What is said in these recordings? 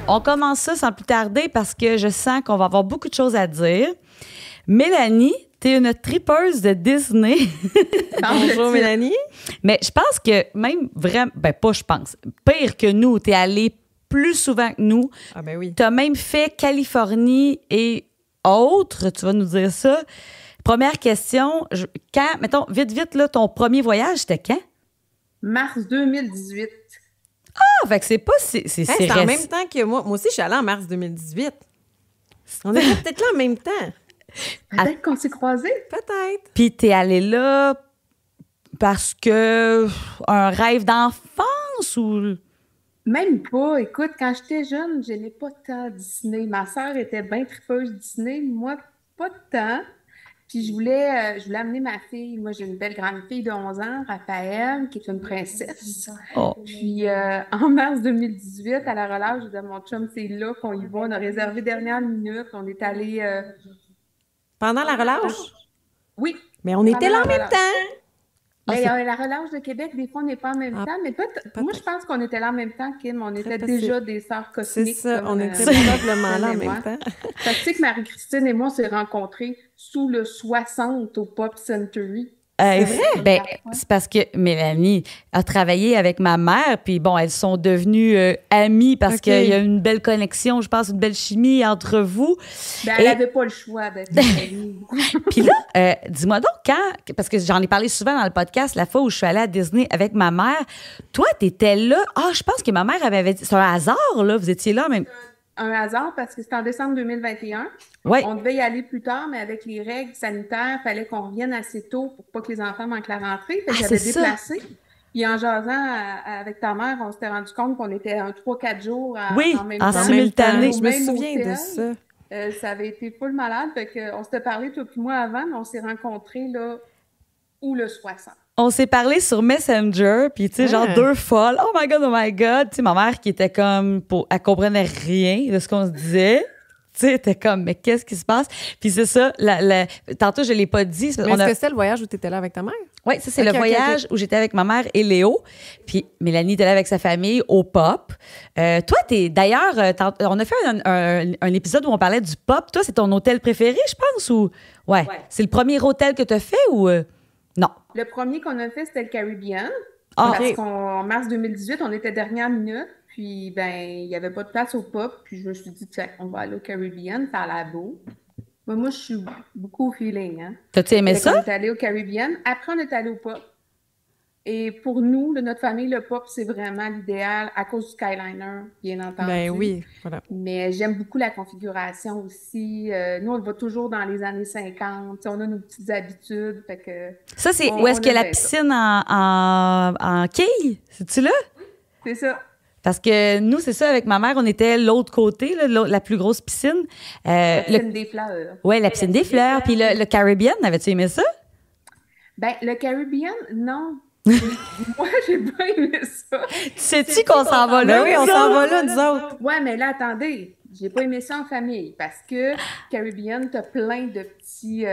On commence ça sans plus tarder parce que je sens qu'on va avoir beaucoup de choses à dire. Mélanie, t'es une tripeuse de Disney. Bonjour Mélanie. Mais je pense que même vraiment, pas je pense, pire que nous, t'es allée plus souvent que nous. Ah ben oui. T'as même fait Californie et autres, tu vas nous dire ça. Première question, quand, mettons, vite, là, ton premier voyage, c'était quand? Mars 2018. Ah, fait que c'est pas... C'est C'est en même temps que moi. Moi aussi, je suis allée en mars 2018. On était peut-être là en même temps. Peut-être qu'on s'est croisés. Peut-être. Puis t'es allée là parce que un rêve d'enfance ou... Même pas. Écoute, quand j'étais jeune, je n'aimais pas tant Disney. Ma sœur était bien tripeuse Disney. Moi, pas de temps. Puis je voulais amener ma fille. Moi, j'ai une belle grande fille de 11 ans, Raphaël, qui est une princesse. Oh. Puis en mars 2018, à la relâche, je disais à mon chum, c'est là qu'on y va. On a réservé dernière minute. On est allé... Pendant la relâche? Oui. Mais on était là en même temps. Mais la relâche de Québec, des fois, on n'est pas en même temps. Mais moi, je pense qu'on était là en même temps, Kim. On était déjà des sœurs cosmiques. C'est ça, on était probablement là en même temps. Fait que tu sais que Marie-Christine et moi, on s'est rencontrés sous le 60 au Pop Century. C'est vrai? Ben, c'est parce que Mélanie a travaillé avec ma mère, puis bon, elles sont devenues amies parce qu'il y a une belle connexion, je pense, une belle chimie entre vous. Ben, elle n'avait pas le choix d'être amie. Puis là, dis-moi donc, parce que j'en ai parlé souvent dans le podcast, la fois où je suis allée à Disney avec ma mère, toi, t'étais là. Ah, je pense que ma mère avait dit, c'est un hasard, là, vous étiez là même. Un hasard parce que c'était en décembre 2021. Ouais. On devait y aller plus tard, mais avec les règles sanitaires, il fallait qu'on revienne assez tôt pour pas que les enfants manquent la rentrée. Fait que j'avais déplacé. Puis en jasant avec ta mère, on s'était rendu compte qu'on était 3-4 jours en même temps. Simultané. Je me souviens de ça. Ça avait été full malade. Fait qu'on s'était parlé, toi et moi, avant, mais on s'est rencontrés là, où le 60. On s'est parlé sur Messenger, puis tu sais, genre deux folles. Oh my God. Tu sais, ma mère qui était comme, elle comprenait rien de ce qu'on se disait. Tu sais, elle était comme, mais qu'est-ce qui se passe? Puis c'est ça, tantôt, je l'ai pas dit. Mais est-ce que c'est le voyage où tu étais là avec ta mère? Oui, ça, c'est le voyage où j'étais avec ma mère et Léo. Puis Mélanie était là avec sa famille au Pop. Toi, d'ailleurs, on a fait un épisode où on parlait du Pop. Toi, c'est ton hôtel préféré, je pense, ou... Ouais. C'est le premier hôtel que tu as fait ou... Non. Le premier qu'on a fait, c'était le Caribbean. Ah, parce qu'en mars 2018, on était dernière minute. Puis, il n'y avait pas de place au Pop. Puis, je me suis dit, tiens, on va aller au Caribbean. Ça a l'air beau. Moi, je suis beaucoup au feeling. Hein. T'as-tu aimé ça? On est allé au Caribbean. Après, on est allé au Pop. Et pour nous, de notre famille, le Pop, c'est vraiment l'idéal à cause du Skyliner, bien entendu. Ben oui, voilà. Mais j'aime beaucoup la configuration aussi. Nous, on va toujours dans les années 50. On a nos petites habitudes. Fait que ça, c'est où est-ce qu'il y a la piscine en quille? C'est-tu là? C'est ça. Parce que nous, c'est ça, avec ma mère, on était l'autre côté, là, la plus grosse piscine. La piscine des fleurs. Oui, la piscine des fleurs. Puis le Caribbean, avais-tu aimé ça? Ben, le Caribbean, non. Moi, j'ai pas aimé ça. Sais-tu qu'on s'en va là? Ben oui, on s'en va là, nous autres. Ouais, mais là, attendez. J'ai pas aimé ça en famille parce que Caribbean, t'as plein de petits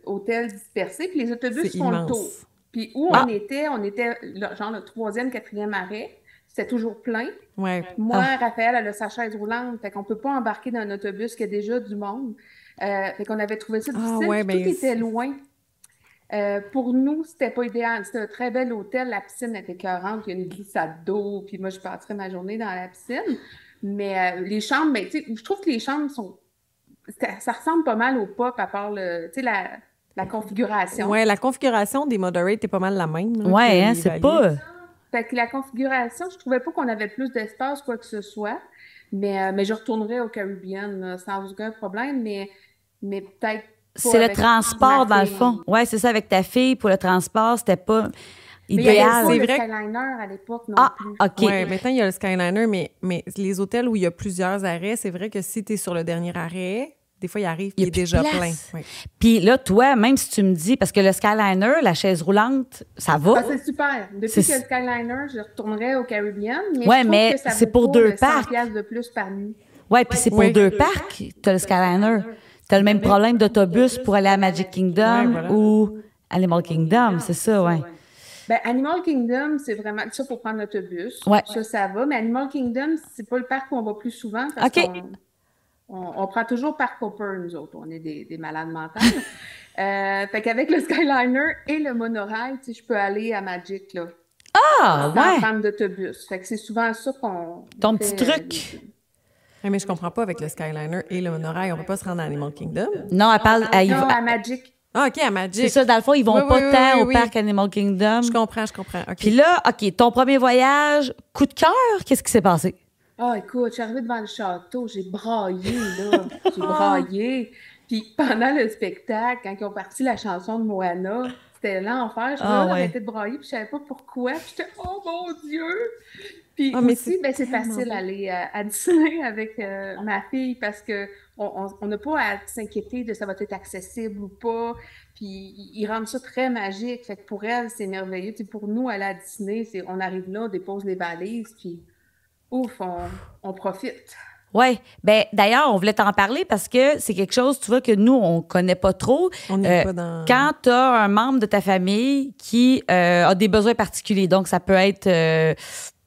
hôtels dispersés, puis les autobus font le tour. Puis où on était genre le 3e, 4e arrêt. C'était toujours plein. Ouais. Moi, Raphaël, elle a sa chaise roulante. Fait qu'on peut pas embarquer dans un autobus qui a déjà du monde. Fait qu'on avait trouvé ça difficile. Tout était loin. Pour nous, c'était pas idéal. C'était un très bel hôtel. La piscine était écœurante. Il y a une glissade d'eau. Puis moi, je passerais ma journée dans la piscine. Mais les chambres, tu sais, je trouve que les chambres ça ressemble pas mal au Pop, à part la configuration. Ouais, la configuration des moderates est pas mal la même. Ouais, hein, c'est pas... Fait que la configuration, je trouvais pas qu'on avait plus d'espace, quoi que ce soit. Mais je retournerais au Caribbean sans aucun problème, mais peut-être. C'est le transport, dans le fond. Oui, c'est ça, avec ta fille, pour le transport, c'était pas idéal. Mais il y avait pas le Skyliner à l'époque non plus. OK. Oui, maintenant, il y a le Skyliner, mais les hôtels où il y a plusieurs arrêts, c'est vrai que si tu es sur le dernier arrêt, des fois, il arrive, il est déjà plein. Oui. Puis là, toi, même si tu me dis, parce que le Skyliner, la chaise roulante, ça va. C'est super. Depuis que le Skyliner, je retournerais au Caribbean. Mais que ça c'est pour 2 parcs. $100 de plus par nuit. Oui, puis c'est pour 2 parcs, tu as le Skyliner. Tu as le même problème d'autobus pour aller à Magic Kingdom ou Animal Kingdom, c'est ça, oui. Ben, Animal Kingdom, c'est vraiment ça pour prendre l'autobus. Ouais. Ça va. Mais Animal Kingdom, c'est pas le parc où on va plus souvent parce qu'on prend toujours Park Hopper, nous autres. On est des malades mentales. Fait qu'avec le Skyliner et le monorail, tu sais, je peux aller à Magic, là. Ah, sans prendre d'autobus. Fait que c'est souvent ça qu'on Ton petit truc. Mais je comprends pas avec le Skyliner et le monorail. On peut pas se rendre à Animal Kingdom? Non, elle parle... Non, à Magic. Ah, OK, à Magic. C'est ça, dans le fond, ils vont pas tant au parc Animal Kingdom. Je comprends. Okay. Puis là, OK, ton premier voyage, coup de cœur, qu'est-ce qui s'est passé? Ah, écoute, je suis arrivée devant le château, j'ai braillé, là. J'ai braillé. Puis pendant le spectacle, quand ils ont parti la chanson de Moana, c'était l'enfer. Je pouvais arrêter de brailler, puis je savais pas pourquoi. Puis j'étais « Oh mon Dieu! » Puis aussi, c'est facile d'aller à Disney avec ma fille parce que on n'a pas à s'inquiéter de ça va être accessible ou pas. Puis ils rendent ça très magique. Fait que pour elle, c'est merveilleux. Tu sais, pour nous, aller à Disney, on arrive là, on dépose les valises, puis ouf, on profite. Oui. Ben d'ailleurs, on voulait t'en parler parce que c'est quelque chose, tu vois, que nous, on connaît pas trop. On n'est pas dans... Quand tu as un membre de ta famille qui a des besoins particuliers, donc ça peut être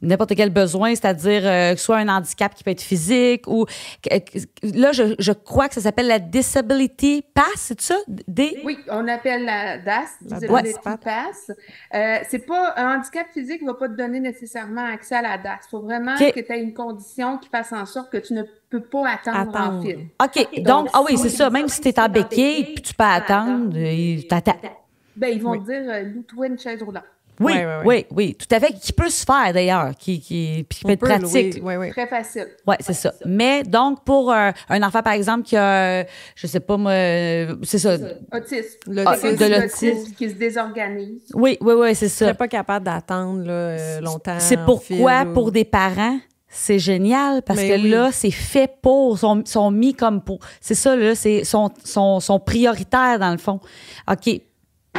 n'importe quel besoin, c'est-à-dire soit un handicap qui peut être physique ou... là, je crois que ça s'appelle la Disability Pass, c'est ça? Oui, on appelle la DAS, Disability Pass. C'est pas... Un handicap physique ne va pas te donner nécessairement accès à la DAS. Il faut vraiment que tu aies une condition qui fasse en sorte que tu ne peux pas attendre en file. OK. Donc, oui, c'est ça. Même si tu es en béquille puis tu peux attendre, t'attends. Ben, ils vont dire « loue-toi une chaise roulante ». Oui, tout à fait. Qui peut se faire, d'ailleurs, qui peut être pratique. Oui. Très facile. Oui, c'est ça. Mais donc, pour un enfant, par exemple, qui a, je sais pas moi, c'est ça. Autisme. De l'autisme. Qui se désorganise. Oui, c'est ça. Tu n'es pas capable d'attendre longtemps. C'est pourquoi, pour des parents, c'est génial parce que là, c'est fait pour, sont mis comme pour. C'est ça, là, sont prioritaires dans le fond. OK.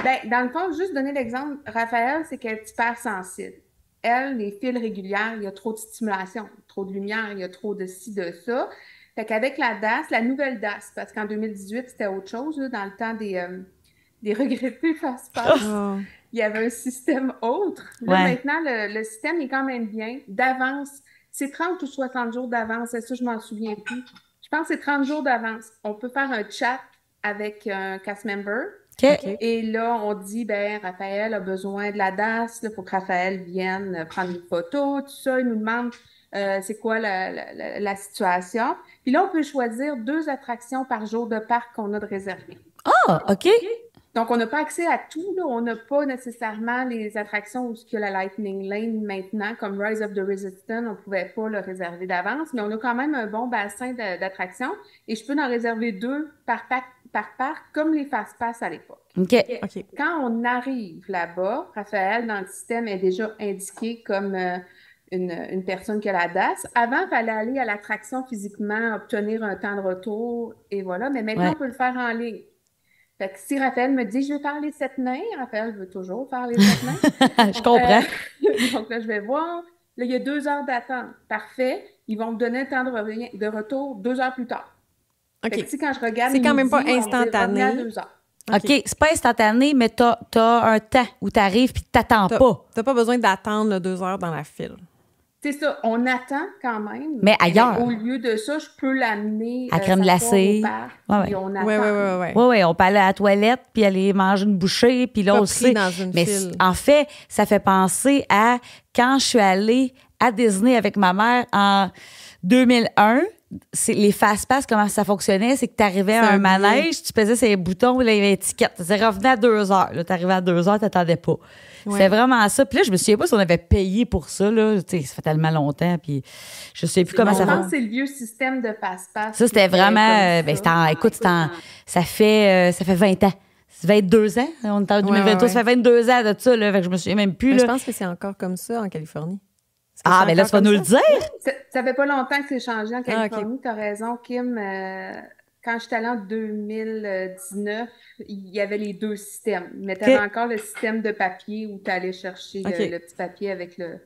Ben, dans le fond, juste donner l'exemple, Raphaël, c'est qu'elle est hypersensible. Elle, les fils régulières, il y a trop de stimulation, trop de lumière, il y a trop de ci, de ça. Fait qu'avec la DAS, la nouvelle DAS, parce qu'en 2018, c'était autre chose, là, dans le temps des regrettés fast-pass, il y avait un système autre. Là, maintenant, le système est quand même bien. D'avance, c'est 30 ou 60 jours d'avance, c'est ça, je m'en souviens plus. Je pense que c'est 30 jours d'avance. On peut faire un chat avec un cast member. Okay. Et là, on dit, Raphaël a besoin de la DAS, il faut que Raphaël vienne prendre une photo, tout ça. Il nous demande c'est quoi la situation. Puis là, on peut choisir 2 attractions par jour de parc qu'on a de réservées. Ah, OK. Donc, on n'a pas accès à tout. Là. On n'a pas nécessairement les attractions où il y a la Lightning Lane maintenant, comme Rise of the Resistance, on ne pouvait pas le réserver d'avance, mais on a quand même un bon bassin d'attractions et je peux en réserver 2 par parc, comme les fast-pass à l'époque. OK. Quand on arrive là-bas, Raphaël, dans le système, est déjà indiqué comme une personne qui a la DAS. Avant, il fallait aller à l'attraction physiquement, obtenir un temps de retour, et voilà. Mais maintenant, on peut le faire en ligne. Fait que si Raphaël me dit « je veux faire les 7 nains », Raphaël veut toujours faire les 7 nains. Je comprends. Donc là, je vais voir. Là, il y a 2 heures d'attente. Parfait. Ils vont me donner un temps de retour 2 heures plus tard. OK. Fait que, quand je regarde, c'est quand même pas instantané. À 2 heures. OK, c'est pas instantané, mais t'as un temps où t'arrives puis t'attends pas. T'as pas besoin d'attendre 2 heures dans la file. C'est ça, on attend quand même. Mais ailleurs. Au lieu de ça, je peux l'amener à crème glacée. Puis on attend. Oui, on peut aller à la toilette puis aller manger une bouchée puis là aussi. Mais file. En fait, ça fait penser à quand je suis allée à Disney avec ma mère en 2001. Les fast-pass, comment ça fonctionnait? C'est que tu arrivais à un manège, tu pesais ces boutons, là, il y avait l'étiquette. Ça revenait à 2 heures. Là, tu arrivais à 2 heures, tu n'attendais pas. Ouais. C'est vraiment ça. Puis là, je me souviens pas si on avait payé pour ça. Là. Ça fait tellement longtemps. Puis je sais plus comment ça fonctionne. Je pense que c'est le vieux système de fast-pass. Ça, c'était vraiment... ça fait 20 ans. 22 ans. On est en 2023, ça fait 22 ans de ça. Là, fait que je me souviens même plus. Je pense que c'est encore comme ça en Californie. Mais là, tu vas nous le dire. Ça fait pas longtemps que c'est changé en Californie. Tu as raison, Kim. Quand j'étais allée en 2019, il y avait les 2 systèmes. Mais tu avais encore le système de papier où tu allais chercher le petit papier avec le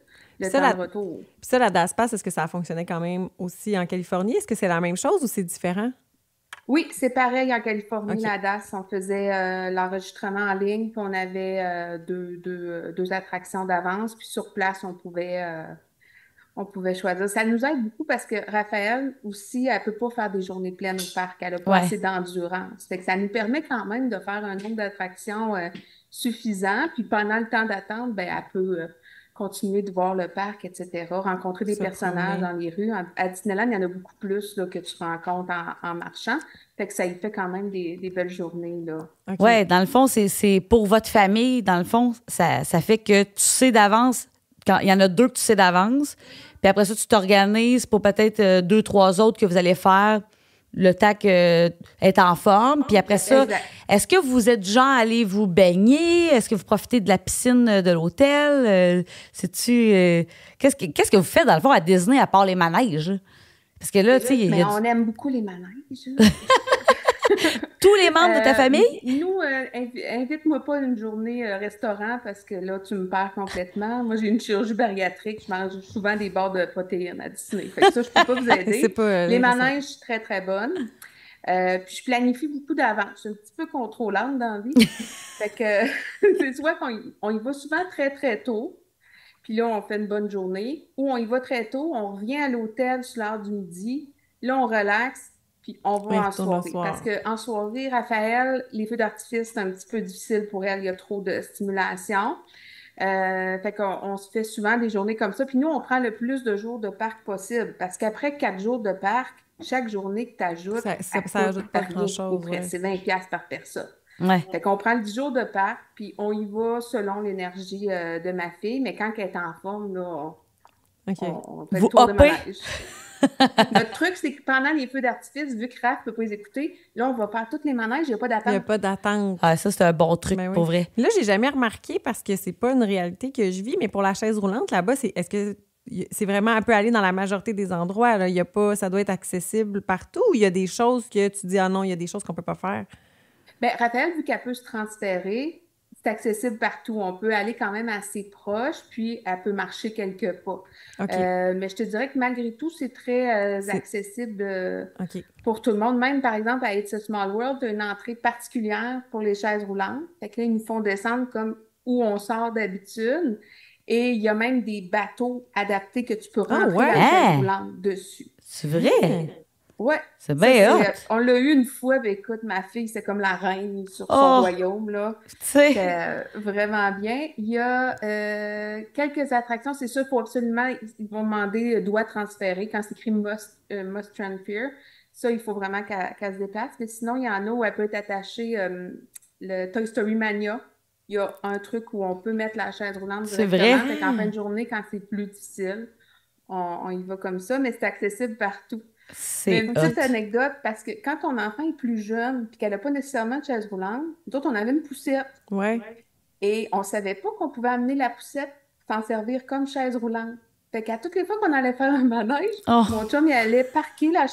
temps de retour. Puis ça, la DAS Pass, est-ce que ça fonctionnait quand même aussi en Californie? Est-ce que c'est la même chose ou c'est différent? Oui, c'est pareil en Californie, la DAS, on faisait l'enregistrement en ligne, puis on avait deux attractions d'avance, puis sur place, on pouvait choisir. Ça nous aide beaucoup parce que Raphaël aussi, elle peut pas faire des journées pleines au parc, elle a pas assez d'endurance. Fait que ça nous permet quand même de faire un nombre d'attractions suffisant, puis pendant le temps d'attente, ben elle peut continuer de voir le parc, etc., rencontrer des personnages dans les rues. À Disneyland, il y en a beaucoup plus là, que tu rencontres en marchant. Fait que ça y fait quand même des belles journées, là. Okay. Oui, dans le fond, c'est pour votre famille. Dans le fond, ça fait que tu sais d'avance, quand il y en a 2 que tu sais d'avance, puis après ça, tu t'organises pour peut-être 2, 3 autres que vous allez faire le temps est en forme. Puis après ça, est-ce que vous êtes genre à aller vous baigner? Est-ce que vous profitez de la piscine de l'hôtel? Qu'est-ce que vous faites, dans le fond, à Disney, à part les manèges? Parce que là, tu sais... Mais on aime beaucoup les manèges. Tous les membres de ta famille? Nous, invite-moi pas une journée restaurant parce que là, tu me perds complètement. Moi, j'ai une chirurgie bariatrique. Je mange souvent des barres de protéines à Disney. Fait que ça, je peux pas vous aider. Les manèges, je suis très, très bonne. Puis je planifie beaucoup d'avance. Je suis un petit peu contrôlante dans la vie. Fait que c'est soit qu'on y va souvent très, très tôt. Puis là, on fait une bonne journée. Ou on y va très tôt, on revient à l'hôtel sur l'heure du midi. Là, on relaxe. Puis on va en soirée. Parce qu'en soirée, Raphaël, les feux d'artifice, c'est un petit peu difficile pour elle. Il y a trop de stimulation. Fait qu'on se fait souvent des journées comme ça. Puis nous, on prend le plus de jours de parc possible. Parce qu'après 4 jours de parc, chaque journée que tu ajoutes, ça ajoute pas grand-chose. Ouais. C'est 20$ par personne. Ouais. Fait qu'on prend le 10 jours de parc, puis on y va selon l'énergie de ma fille. Mais quand elle est en forme, là, on fait le tour de manège. Notre truc, c'est que pendant les feux d'artifice, vu que Raph ne peut pas les écouter, là, on va faire toutes les manèges, il n'y a pas d'attente. Il n'y a pas d'attente. Ah, ça, c'est un bon truc, pour vrai. Là, j'ai jamais remarqué parce que c'est pas une réalité que je vis, mais pour la chaise roulante, là-bas, est-ce que c'est vraiment un peu aller dans la majorité des endroits? Là? Il y a pas, ça doit être accessible partout ou il y a des choses que tu dis, ah non, il y a des choses qu'on peut pas faire? Bien, Raphaël, vu qu'elle peut se transférer, c'est accessible partout. On peut aller quand même assez proche, puis elle peut marcher quelques pas. Okay. Mais je te dirais que malgré tout, c'est très accessible pour tout le monde. Même, par exemple, à It's a Small World, tu as une entrée particulière pour les chaises roulantes. Fait que là, ils nous font descendre comme où on sort d'habitude. Et il y a même des bateaux adaptés que tu peux rentrer la chaise roulante dessus. C'est vrai? Ouais. C'est bien hot. On l'a eu une fois, ben écoute, ma fille, c'est comme la reine sur son royaume, là. C'est vraiment bien. Il y a quelques attractions, c'est sûr, il faut absolument, ils vont demander doit transférer quand c'est écrit must transfer. Ça, il faut vraiment qu'elle se déplace. Mais sinon, il y en a où elle peut être attachée, le Toy Story Mania. Il y a un truc où on peut mettre la chaise roulante directement. C'est vrai? Fait qu'en fin de journée, quand c'est plus difficile, on y va comme ça, mais c'est accessible partout. C'est une petite anecdote, parce que quand ton enfant est plus jeune puis qu'elle n'a pas nécessairement de chaise roulante, nous autres, on avait une poussette. Ouais. Et on ne savait pas qu'on pouvait amener la poussette s'en servir comme chaise roulante. Fait qu'à toutes les fois qu'on allait faire un manège, mon chum, il allait parquer la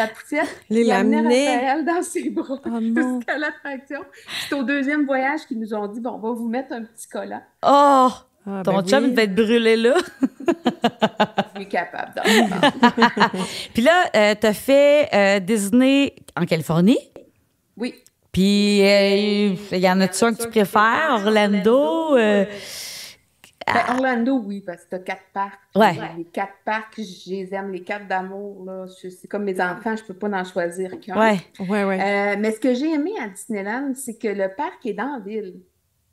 poussette, il amenait Raphaël dans ses bras jusqu'à l'attraction. C'est au 2e voyage qu'ils nous ont dit, bon, on va vous mettre un petit collant. Oh! Ton chum il va être brûlé là. Je suis capable d'en Puis là, t'as fait Disney en Californie? Oui. Puis il y en a-tu un que tu préfères? Orlando? Orlando, oui, parce que t'as 4 parcs. Ouais. Les 4 parcs, je les aime, les 4 d'amour, là. C'est comme mes enfants, je peux pas en choisir qu'un. Ouais. Mais ce que j'ai aimé à Disneyland, c'est que le parc est dans la ville.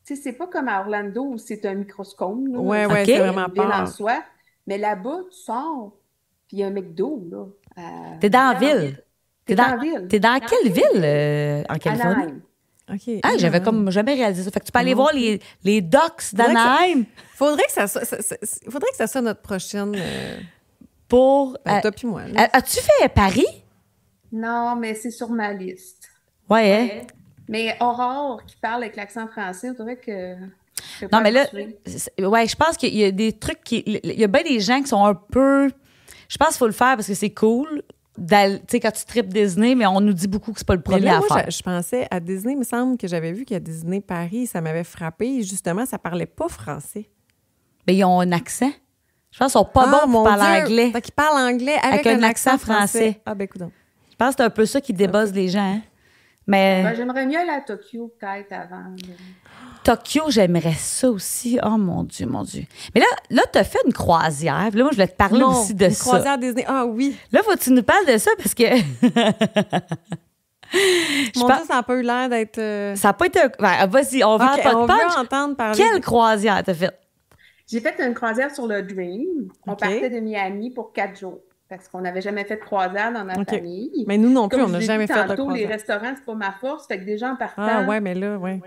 Tu sais, c'est pas comme à Orlando où c'est un microscope. Oui, c'est vraiment pas en soi. Mais là-bas, tu sors, puis il y a un McDo, là. T'es dans la ville. T'es dans la ville. T'es dans quelle ville en Californie? Anaheim. OK. Ah, j'avais comme jamais réalisé ça. Fait que tu peux aller voir les docks d'Anaheim. Faudrait que ça soit notre prochaine... Pour... toi puis moi. As-tu fait Paris? Non, mais c'est sur ma liste. Ouais. Mais Aurore, qui parle avec l'accent français, on dirait que... Non, mais là, je pense qu'il y a des trucs il y a bien des gens qui sont un peu... Je pense qu'il faut le faire parce que c'est cool. Tu sais, quand tu tripes Disney, mais on nous dit beaucoup que c'est pas le premier à faire. Je pensais à Disney, il me semble que j'avais vu qu'à Disney Paris, ça m'avait frappé. Justement, ça parlait pas français. Ben, ils ont un accent. Je pense qu'ils sont pas bons pour parler anglais. Fait qu'ils parlent anglais avec un accent français. Ah, ben, écoute donc. Je pense que c'est un peu ça qui débuzz les gens. Hein? Mais... Ben, j'aimerais mieux aller à Tokyo, peut-être, avant. Tokyo, j'aimerais ça aussi. Oh, mon Dieu, mon Dieu. Mais là tu as fait une croisière. Là, moi, je voulais te parler aussi de ça. Une croisière Disney. Ah oui. Là, faut que tu nous parles de ça parce que... Mon Dieu, ça n'a pas eu l'air d'être... Ça n'a pas été... Ben, vas-y, on va entendre parler. Quelle croisière t'as faite? J'ai fait une croisière sur le Dream. On partait de Miami pour 4 jours. Parce qu'on n'avait jamais fait de croisière dans ma famille. Mais nous non plus, on n'a jamais fait de croisière. Les restaurants, c'est pas ma force. Fait que des gens en partant... Ah ouais, mais là, ouais.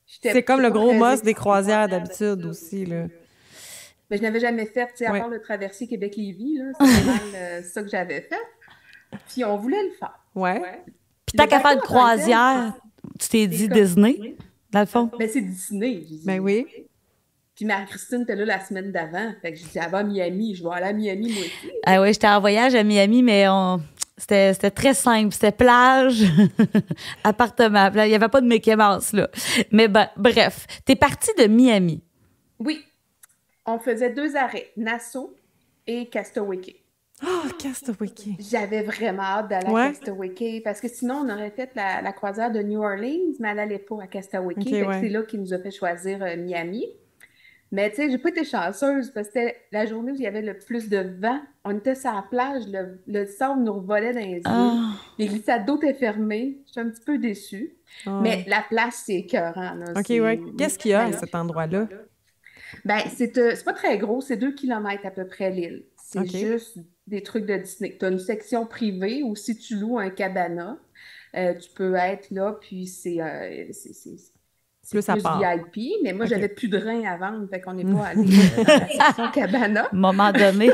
C'est comme le gros must des croisières d'habitude aussi, là. Mais je n'avais jamais fait, tu sais, à part le traversier Québec-Lévis, là. C'est mal ça que j'avais fait. Puis on voulait le faire. Ouais. Puis tant qu'à faire de croisière, tu t'es dit Disney, dans le fond? Ben c'est Disney. Ben oui. Puis Marie-Christine était là la semaine d'avant. Fait que j'ai dit, elle va à Miami. Je vais aller à Miami, moi aussi. Ah oui, j'étais en voyage à Miami, mais c'était très simple. C'était plage, appartement. Il n'y avait pas de Mickey Mouse, là. Mais ben, bref, t'es partie de Miami. Oui. On faisait 2 arrêts, Nassau et Castaway Cay. Oh, Castaway Cay. J'avais vraiment hâte d'aller à Castaway Cay parce que sinon, on aurait fait la croisière de New Orleans, mais elle n'allait pas à Castaway Cay. C'est là qu'il nous a fait choisir Miami. Mais tu sais, j'ai pas été chanceuse parce que c'était la journée où il y avait le plus de vent. On était sur la plage, le sable nous revolait dans les yeux. Les glissades d'eau étaient fermées. J'étais un petit peu déçue. Mais la place, c'est écœurant. Là. OK, ouais. Qu'est-ce qu'il y a à cet endroit-là? Ben, c'est pas très gros. C'est 2 kilomètres à peu près l'île. C'est juste des trucs de Disney. Tu as une section privée où si tu loues un cabana, tu peux être là, puis c'est plus VIP, mais moi, j'avais plus de reins à vendre, fait qu'on n'est pas allé dans la section cabana. Moment donné.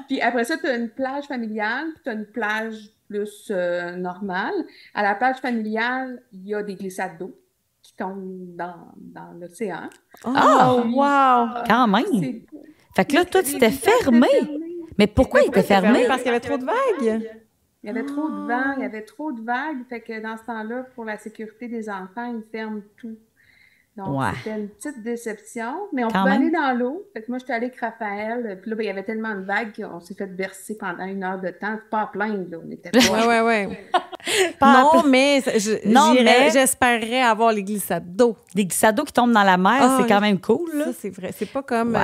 Puis après ça, tu as une plage familiale, puis tu as une plage plus normale. À la plage familiale, il y a des glissades d'eau qui tombent dans l'océan. Oh, wow! Quand même! Fait que là, toi, tu t'es fermé. Mais pourquoi il était fermé? Parce qu'il y avait trop de vagues. Il y avait trop de vent, il y avait trop de vagues. Fait que dans ce temps-là, pour la sécurité des enfants, ils ferment tout. Donc, c'était une petite déception. Mais on pouvait aller dans l'eau. Fait que moi, j'étais allée avec Raphaël. Puis là, il y avait tellement de vagues qu'on s'est fait bercer pendant 1 heure de temps. Pas à plaindre, là. On était pas... Ouais. Non, mais j'espérerais avoir les glissades d'eau. Les glissades d'eau qui tombent dans la mer, c'est quand même cool, là. Ça, c'est vrai. C'est pas comme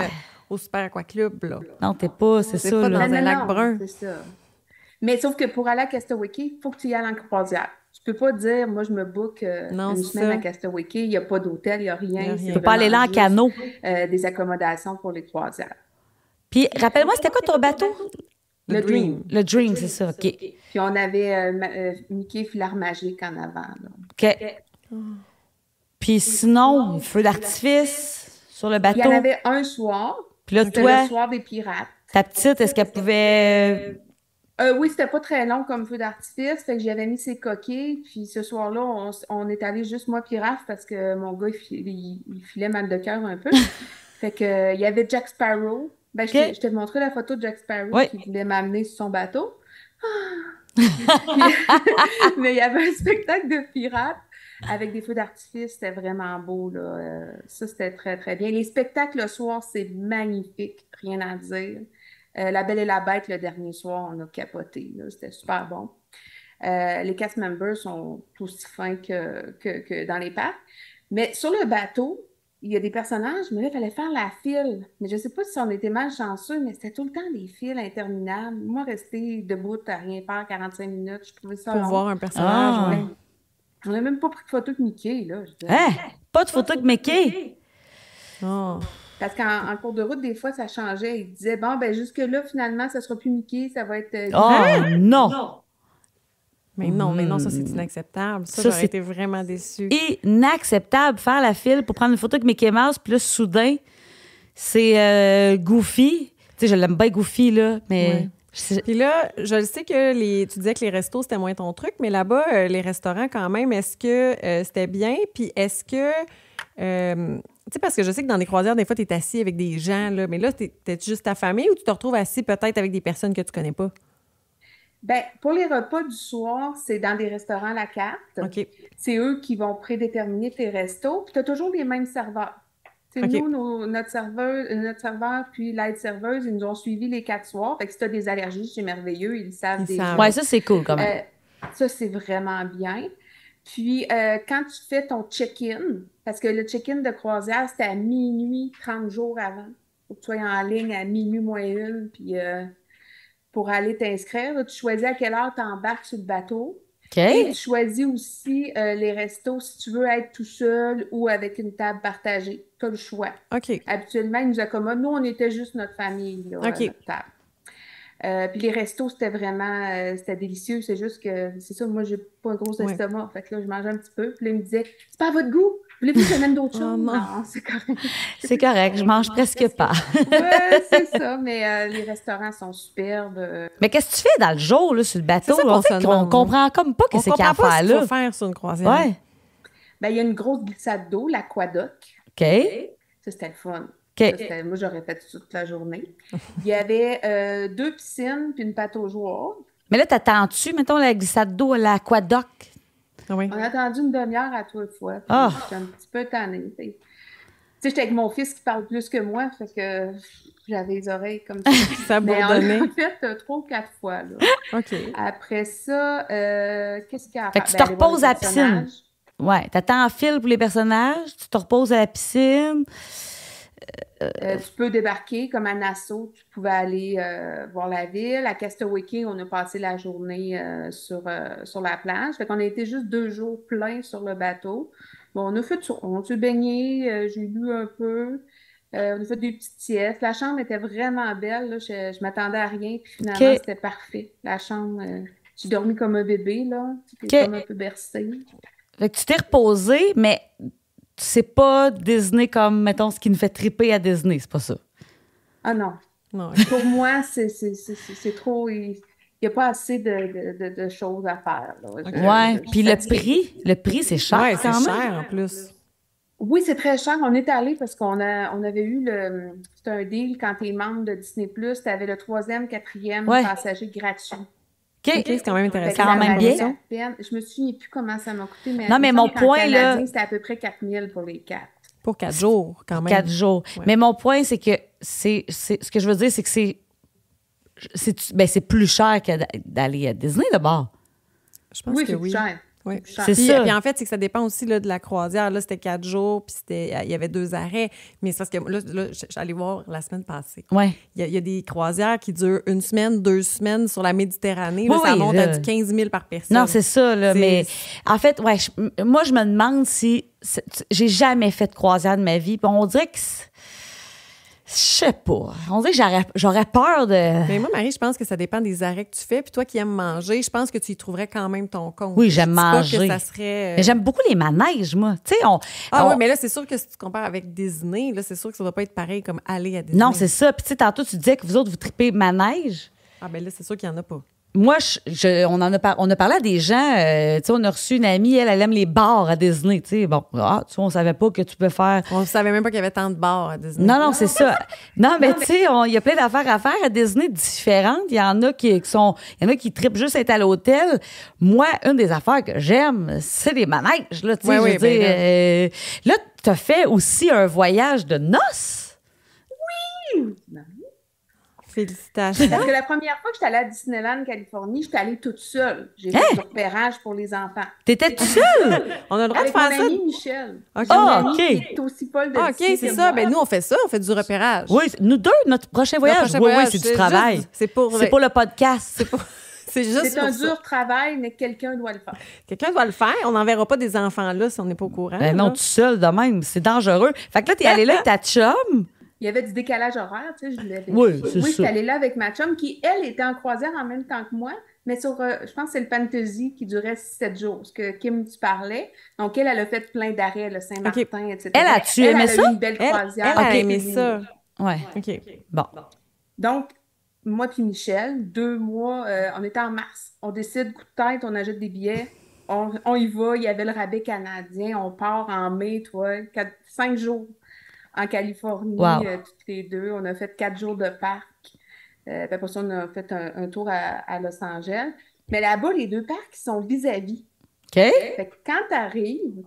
au Super Aqua Club, là. Non, t'es pas, c'est ça, pas là. dans un lac brun. C'est ça. Mais sauf que pour aller à Castaway Cay, il faut que tu y ailles en croisière. Tu peux pas dire, moi, je me book une semaine à Castaway Cay, il n'y a pas d'hôtel, il n'y a rien. Tu peux pas aller là en canot. Des accommodations pour les croisières. Puis, rappelle-moi, c'était quoi ton bateau? Le Dream. Le Dream, c'est ça, OK. Puis on avait Mickey Filard Magique en avant. Là. OK. Puis sinon, feu d'artifice sur le bateau. Il y en avait un soir. Puis là, toi, le soir des pirates. Ta petite, est-ce qu'elle pouvait... Oui, c'était pas très long comme feu d'artifice, fait que j'avais mis ses coquilles, puis ce soir-là, on est allé juste moi puis Raph parce que mon gars, il filait mal de cœur un peu. Fait que il y avait Jack Sparrow. Ben, je t'ai montré la photo de Jack Sparrow qui voulait m'amener sur son bateau. Mais il y avait un spectacle de pirates avec des feux d'artifice, c'était vraiment beau, là. Ça, c'était très, très bien. Les spectacles le soir, c'est magnifique, rien à dire. La Belle et la Bête, le dernier soir, on a capoté. C'était super bon. Les cast members sont aussi fins que dans les parcs. Mais sur le bateau, il y a des personnages, mais là, il fallait faire la file. Mais je ne sais pas si on était malchanceux, mais c'était tout le temps des files interminables. Moi, rester debout à rien faire 45 minutes, je trouvais ça long. Pour voir un personnage, On n'a même pas pris de photo de Mickey, là. Pas de photo de Mickey? Oh. Parce qu'en cours de route, des fois, ça changeait. Ils disaient, bon, ben jusque-là, finalement, ça sera plus Mickey, ça va être... Non! Mais non, ça, c'est inacceptable. Ça j'aurais été vraiment déçue. Inacceptable, faire la file pour prendre une photo avec Mickey Mouse, puis là, soudain, c'est Goofy. Tu sais, je l'aime bien, Goofy, là, mais... Puis là, je le sais que tu disais que les restos, c'était moins ton truc, mais là-bas, les restaurants, quand même, est-ce que c'était bien? Puis est-ce que... tu sais, parce que je sais que dans des croisières, des fois, tu es assis avec des gens, là, mais là, t'es juste ta famille ou tu te retrouves assis peut-être avec des personnes que tu connais pas? Bien, pour les repas du soir, c'est dans des restaurants à la carte. OK. C'est eux qui vont prédéterminer tes restos. Puis tu as toujours les mêmes serveurs. Nous, notre serveur puis l'aide-serveuse, ils nous ont suivis les 4 soirs. Fait que si tu as des allergies, c'est merveilleux. Ils savent déjà. Ouais, ça, c'est cool quand même. Ça, c'est vraiment bien. Puis, quand tu fais ton check-in, parce que le check-in de croisière, c'était à minuit 30 jours avant. Il faut que tu sois en ligne à minuit moins une, puis pour aller t'inscrire, là, tu choisis à quelle heure tu embarques sur le bateau. Et tu choisis aussi les restos si tu veux être tout seul ou avec une table partagée. Tu as le choix. Habituellement, ils nous accommodent. Nous, on était juste notre famille, là, à notre table. Puis les restos, c'était vraiment c'était délicieux. C'est juste que, c'est ça, moi, j'ai pas un gros estomac. Fait que là, je mangeais un petit peu. Puis là, ils me disaient, c'est pas à votre goût. Voulez-vous que je mène d'autres choses? Non, c'est correct. C'est correct, je mange presque pas. Oui, c'est ça, mais les restaurants sont superbes. Mais qu'est-ce que tu fais dans le jour, là, sur le bateau? On comprend comme pas qu'est-ce qu'il y a à faire, là. On comprend pas ce qu'il faut faire sur une croisière. Ouais. Ben, il y a une grosse glissade d'eau, l'aquadoc. OK. Ça, c'était le fun. Okay. Ça, moi, j'aurais fait ça toute la journée. Il y avait 2 piscines puis une pataugeoire. Mais là, t'attends-tu, mettons, la glissade d'eau, l'aquadoc? Ah oui. On a attendu une demi-heure à toi fois. J'étais un petit peu tannée. Tu sais, j'étais avec mon fils qui parle plus que moi, fait que j'avais les oreilles comme ça. Ça bourdonnait. On l'a fait 3 ou 4 fois. Là. OK. Après ça, qu'est-ce qu'il y a à faire? Fait que tu te reposes à la piscine. Ouais, t'attends en file pour les personnages, tu te reposes à la piscine. Tu peux débarquer, comme à Nassau, tu pouvais aller voir la ville. À Castaway Cay, on a passé la journée sur la plage. Fait qu'on a été juste 2 jours pleins sur le bateau. Bon, on a fait ça. On s'est baigné, j'ai lu un peu. On a fait des petites siestes. La chambre était vraiment belle. Là. Je m'attendais à rien, puis finalement, c'était parfait. La chambre, j'ai dormi comme un bébé, là. Comme un peu bercé. Fait que tu t'es reposé, mais c'est pas Disney comme, mettons, ce qui nous fait triper à Disney, c'est pas ça? Ah non. Pour moi, c'est trop... Il n'y a pas assez de choses à faire. Là. Puis le prix, c'est cher. Oui, c'est cher en plus. Oui, c'est très cher. On est allé parce qu'on avait eu c'était un deal quand tu es membre de Disney+, tu avais le 3e, 4e passager gratuit. OK, c'est quand même intéressant. Quand même bien. Je me souviens plus comment ça m'a coûté, mais, non, mais mon point, là... C'était à peu près 4 000 pour les 4. Pour 4 jours, quand même. 4 jours. Ouais. Mais mon point, c'est que c'est ce que je veux dire, c'est que c'est plus cher que d'aller à Disney, d'abord. Je pense que oui. Cher. Oui, c'est ça. Puis en fait, c'est que ça dépend aussi là, de la croisière. Là, c'était 4 jours, puis il y avait 2 arrêts. Mais c'est parce que là j'allais voir la semaine passée. Ouais. Il y a des croisières qui durent 1 semaine, 2 semaines sur la Méditerranée. Là, ça monte à du 15 000 par personne. Non, c'est ça. Là, mais en fait, moi, je me demande si... j'ai jamais fait de croisière de ma vie. Puis on dirait que... Je sais pas. On dirait que j'aurais peur de... Mais moi, Marie, je pense que ça dépend des arrêts que tu fais. Puis toi qui aimes manger, je pense que tu y trouverais quand même ton compte. Oui, j'aime manger. Pas que ça serait... Mais j'aime beaucoup les manèges, moi. Tu sais, oui, mais là, c'est sûr que si tu compares avec Disney, là, c'est sûr que ça va pas être pareil comme aller à Disney. Non, c'est ça. Puis tu sais, tantôt, tu disais que vous autres, vous tripez manège. Ah ben là, c'est sûr qu'il y en a pas. Moi, on a parlé à des gens. Tu sais, on a reçu une amie, elle aime les bars à Disney. Tu sais, bon, tu sais, on savait pas que tu peux faire. On savait même pas qu'il y avait tant de bars à Disney. Non, c'est ça. Non, mais tu sais, il y a plein d'affaires à faire à Disney différentes. Il y en a qui trippent juste être à l'hôtel. Moi, une des affaires que j'aime, c'est les manèges. Là, tu sais, je veux dire, là, t'as fait aussi un voyage de noces. Oui. Félicitations. Parce que la première fois que j'étais allée à Disneyland, Californie, j'étais allée toute seule. J'ai fait du repérage pour les enfants. T'étais toute seule? On a le droit avec de faire mon ça? ami Michel. OK. Qui est aussi folle de OK, c'est ça. Ben, nous, on fait ça. On fait du repérage. Oui, nous deux, notre prochain voyage. Oui, c'est du travail. C'est pour le podcast. C'est un dur travail, mais quelqu'un doit le faire. Quelqu'un doit le faire. On n'enverra pas des enfants là si on n'est pas au courant. Ben non, tout seul de même. C'est dangereux. Fait que là, t'es allée là avec ta chum. Il y avait du décalage horaire, tu sais, je l'avais. Oui, c'est ça. J'étais allée là avec ma chum qui, elle, était en croisière en même temps que moi, mais sur, je pense que c'est le Fantasy qui durait 7 jours, ce que Kim, tu parlais. Donc, elle a fait plein d'arrêts, le Saint-Martin, etc. Elle aimé ça? Elle a eu une belle croisière. Elle a aimé ça. Ouais. OK. Bon. Donc, moi puis Michel, 2 mois, on était en mars. On décide, coup de tête, on achète des billets. On y va, il y avait le rabais canadien. On part en mai, 5 jours. En Californie, toutes les deux. On a fait 4 jours de parc. Puis après ça, on a fait un tour à Los Angeles. Mais là-bas, les 2 parcs, ils sont vis-à-vis. OK. Fait que quand tu arrives,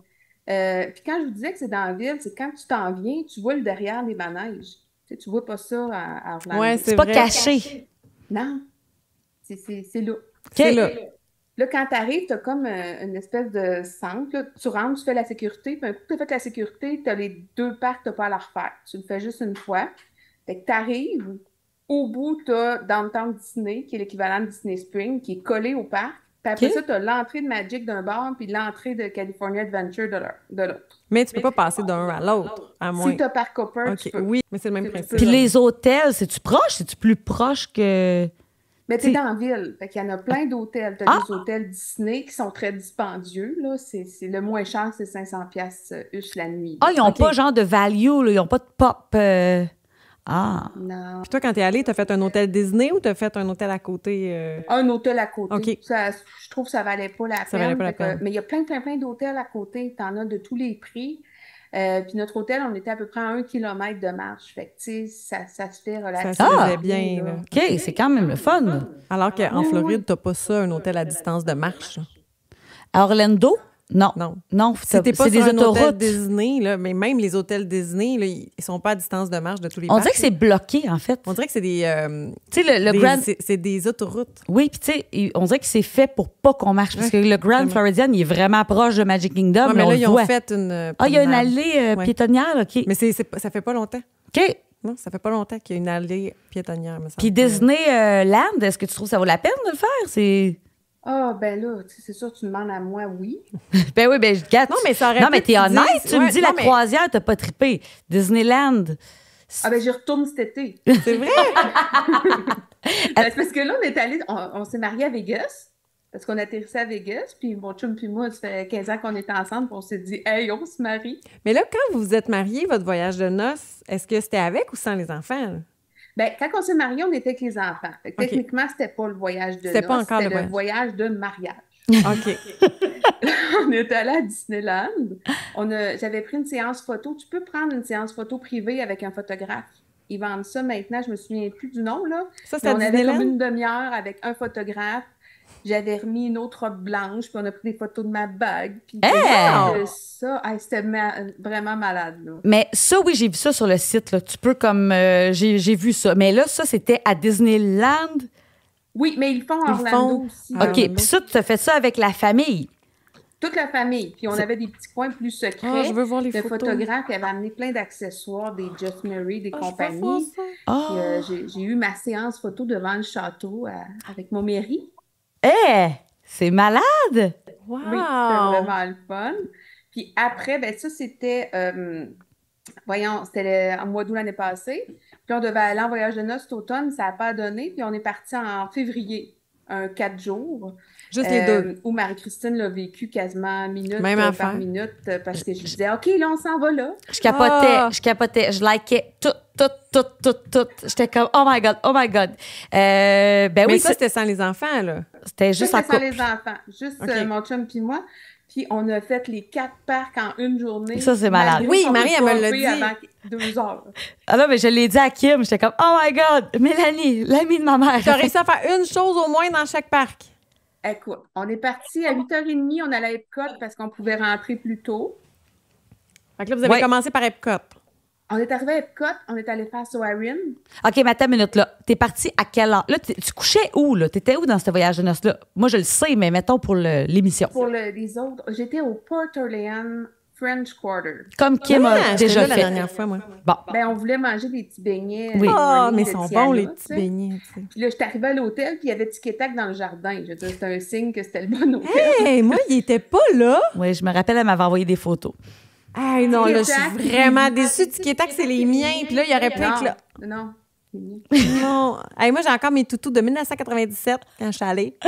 puis quand je vous disais que c'est dans la ville, c'est quand tu t'en viens, tu vois le derrière des manèges. Tu vois pas ça à Orlando. Ouais, c'est pas caché. Non. C'est là. C'est là. Là, quand tu arrives, tu as comme une espèce de centre. Là. Tu rentres, tu fais la sécurité. Puis un coup que tu as fait la sécurité, tu as les 2 parcs, tu n'as pas à la refaire. Tu le fais juste une fois. Fait que tu arrives, au bout, tu as Downtown Disney, qui est l'équivalent de Disney Spring, qui est collé au parc. Puis après ça, tu as l'entrée de Magic d'un bord, puis l'entrée de California Adventure de l'autre. Mais tu peux pas passer d'un à l'autre, à moins. Si tu as Parc Hopper, tu peux. Oui, mais c'est le même principe. Puis les hôtels, c'est-tu proche? C'est-tu plus proche que... Mais tu es dans la ville. Fait qu'il y en a plein d'hôtels. Tu as des hôtels Disney qui sont très dispendieux. Là. C'est le moins cher, c'est 500$ la nuit. Ah, ils n'ont pas genre de value, là. Ils n'ont pas de pop. Non. Puis toi, quand t'es allée, t'as fait un hôtel Disney ou t'as fait un hôtel à côté? Un hôtel à côté. OK. Je trouve que ça valait pas la peine. Ça valait pas la peine. Mais il y a plein d'hôtels à côté. Tu en as de tous les prix. Puis notre hôtel, on était à peu près à 1 kilomètre de marche. Fait que, tu sais, ça se fait relativement Ça se faisait bien, là. OK, c'est quand même le fun. Alors qu'en Floride, t'as pas ça, un hôtel à distance de marche. À Orlando? Non. Non, si t'es pas c'est sur des un autoroutes. hôtel Disney, là, mais même les hôtels Disney, là, ils sont pas à distance de marche de tous les On parcs. dirait que c'est bloqué, en fait. On dirait que c'est des... Tu sais, le Grand... C'est des autoroutes. Oui, puis tu sais, on dirait que c'est fait pour pas qu'on marche. Parce que le Grand Floridian, il est vraiment proche de Magic Kingdom. Ouais, mais là, ils ont fait une... il y a une allée piétonnière, OK. Mais ça fait pas longtemps. OK. Non, ça fait pas longtemps qu'il y a une allée piétonnière, me semble. Puis Disneyland, est-ce que tu trouves que ça vaut la peine de le faire? C'est... Ah, ben là, c'est sûr, tu demandes à moi, oui. Ben oui, ben je gâte. Non, mais ça aurait Non, mais pu t'es te honnête, dire- tu me ouais, dis non, la mais- croisière, t'as pas trippé. Disneyland. Ah, ben j'y retourne cet été. C'est vrai? Ben, c'est parce que là, on est allé, on s'est mariés à Vegas. Parce qu'on atterrissait à Vegas, puis mon chum puis moi, ça fait 15 ans qu'on était ensemble, puis on s'est dit, hey, on se marie. Mais là, quand vous vous êtes mariés, votre voyage de noces, est-ce que c'était avec ou sans les enfants? là? Ben, quand on s'est mariés, on était avec les enfants. Fait que techniquement, c'était pas le voyage de C'était pas noces, encore c'était le le voyage de mariage. OK. On est allé à Disneyland. J'avais pris une séance photo. Tu peux prendre une séance photo privée avec un photographe. Ils vendent ça maintenant, je me souviens plus du nom, là. Ça, c'est Mais à on avait Disneyland? comme une demi-heure avec un photographe. J'avais remis une autre robe blanche, puis on a pris des photos de ma bague. Puis ça, c'était vraiment malade, là. Mais ça, oui, j'ai vu ça sur le site. Là. Tu peux comme... j'ai vu ça. Mais là, ça, c'était à Disneyland. Oui, mais ils font à Orlando aussi. OK, puis ça, tu as fait ça avec la famille. Toute la famille. Puis on avait des petits coins plus secrets. Ah, je veux voir les Le photos. photographe avait amené plein d'accessoires, des Just Mary, des compagnies. Ah. Puis, j'ai eu ma séance photo devant le château avec mon mairie. C'est malade! Wow! Oui, c'était vraiment le fun. Puis après, ben ça, c'était... c'était en mois d'août l'année passée. Puis on devait aller en voyage de noces cet automne, ça n'a pas donné. Puis on est parti en février, 4 jours. Juste les deux. Où Marie-Christine l'a vécu quasiment minute Même par affaire. minute parce que je disais, OK, là, on s'en va là. Je capotais, je likais tout. J'étais comme, oh my God. Ben Mais oui, ça, c'était sans les enfants, là. c'était juste Ça, en c'est sans couple. les enfants. Juste OK. mon chum puis moi. Puis on a fait les 4 parcs en une journée. Ça, c'est malade. Malgré Oui, son Marie, elle me l'a coiffé dit. Avant 2 heures. Ah non, mais je l'ai dit à Kim, j'étais comme, oh my God, Mélanie, l'amie de ma mère. Tu as réussi à faire une chose au moins dans chaque parc. Écoute, on est parti à 8h30, on allait à Epcot parce qu'on pouvait rentrer plus tôt. Fait que là, vous avez Ouais. commencé par Epcot. On est arrivé à Epcot, on est allé faire Soarin. OK, mais attends une minute, là. T'es parti à quelle heure? Là, tu couchais où, là? T'étais où dans ce voyage de noces-là? Moi, je le sais, mais mettons pour l'émission. Pour les autres, j'étais au Port Orleans French Quarter. Comme Kim a J'étais déjà là la fait. dernière fois, moi. Bon. Ben, on voulait manger des petits beignets. Oui. Ah, morning mais de ils sont Tiana, bons, les tu petits sais. beignets. tu sais. Puis là, j'étais arrivée à l'hôtel, puis il y avait Tic et Tac dans le jardin. Je veux dire, c'était un signe que c'était le bon hôtel. Hey, moi, il était pas là. Oui, je me rappelle, elle m'avait envoyé des photos. Hey, non, là, je Tic-tac. suis vraiment déçue. Tic et Tac, c'est les miens. Puis là, il y aurait plein que là. Non. c'est mieux. Non. Hey, moi, j'ai encore mes toutous de 1997 quand je suis allée.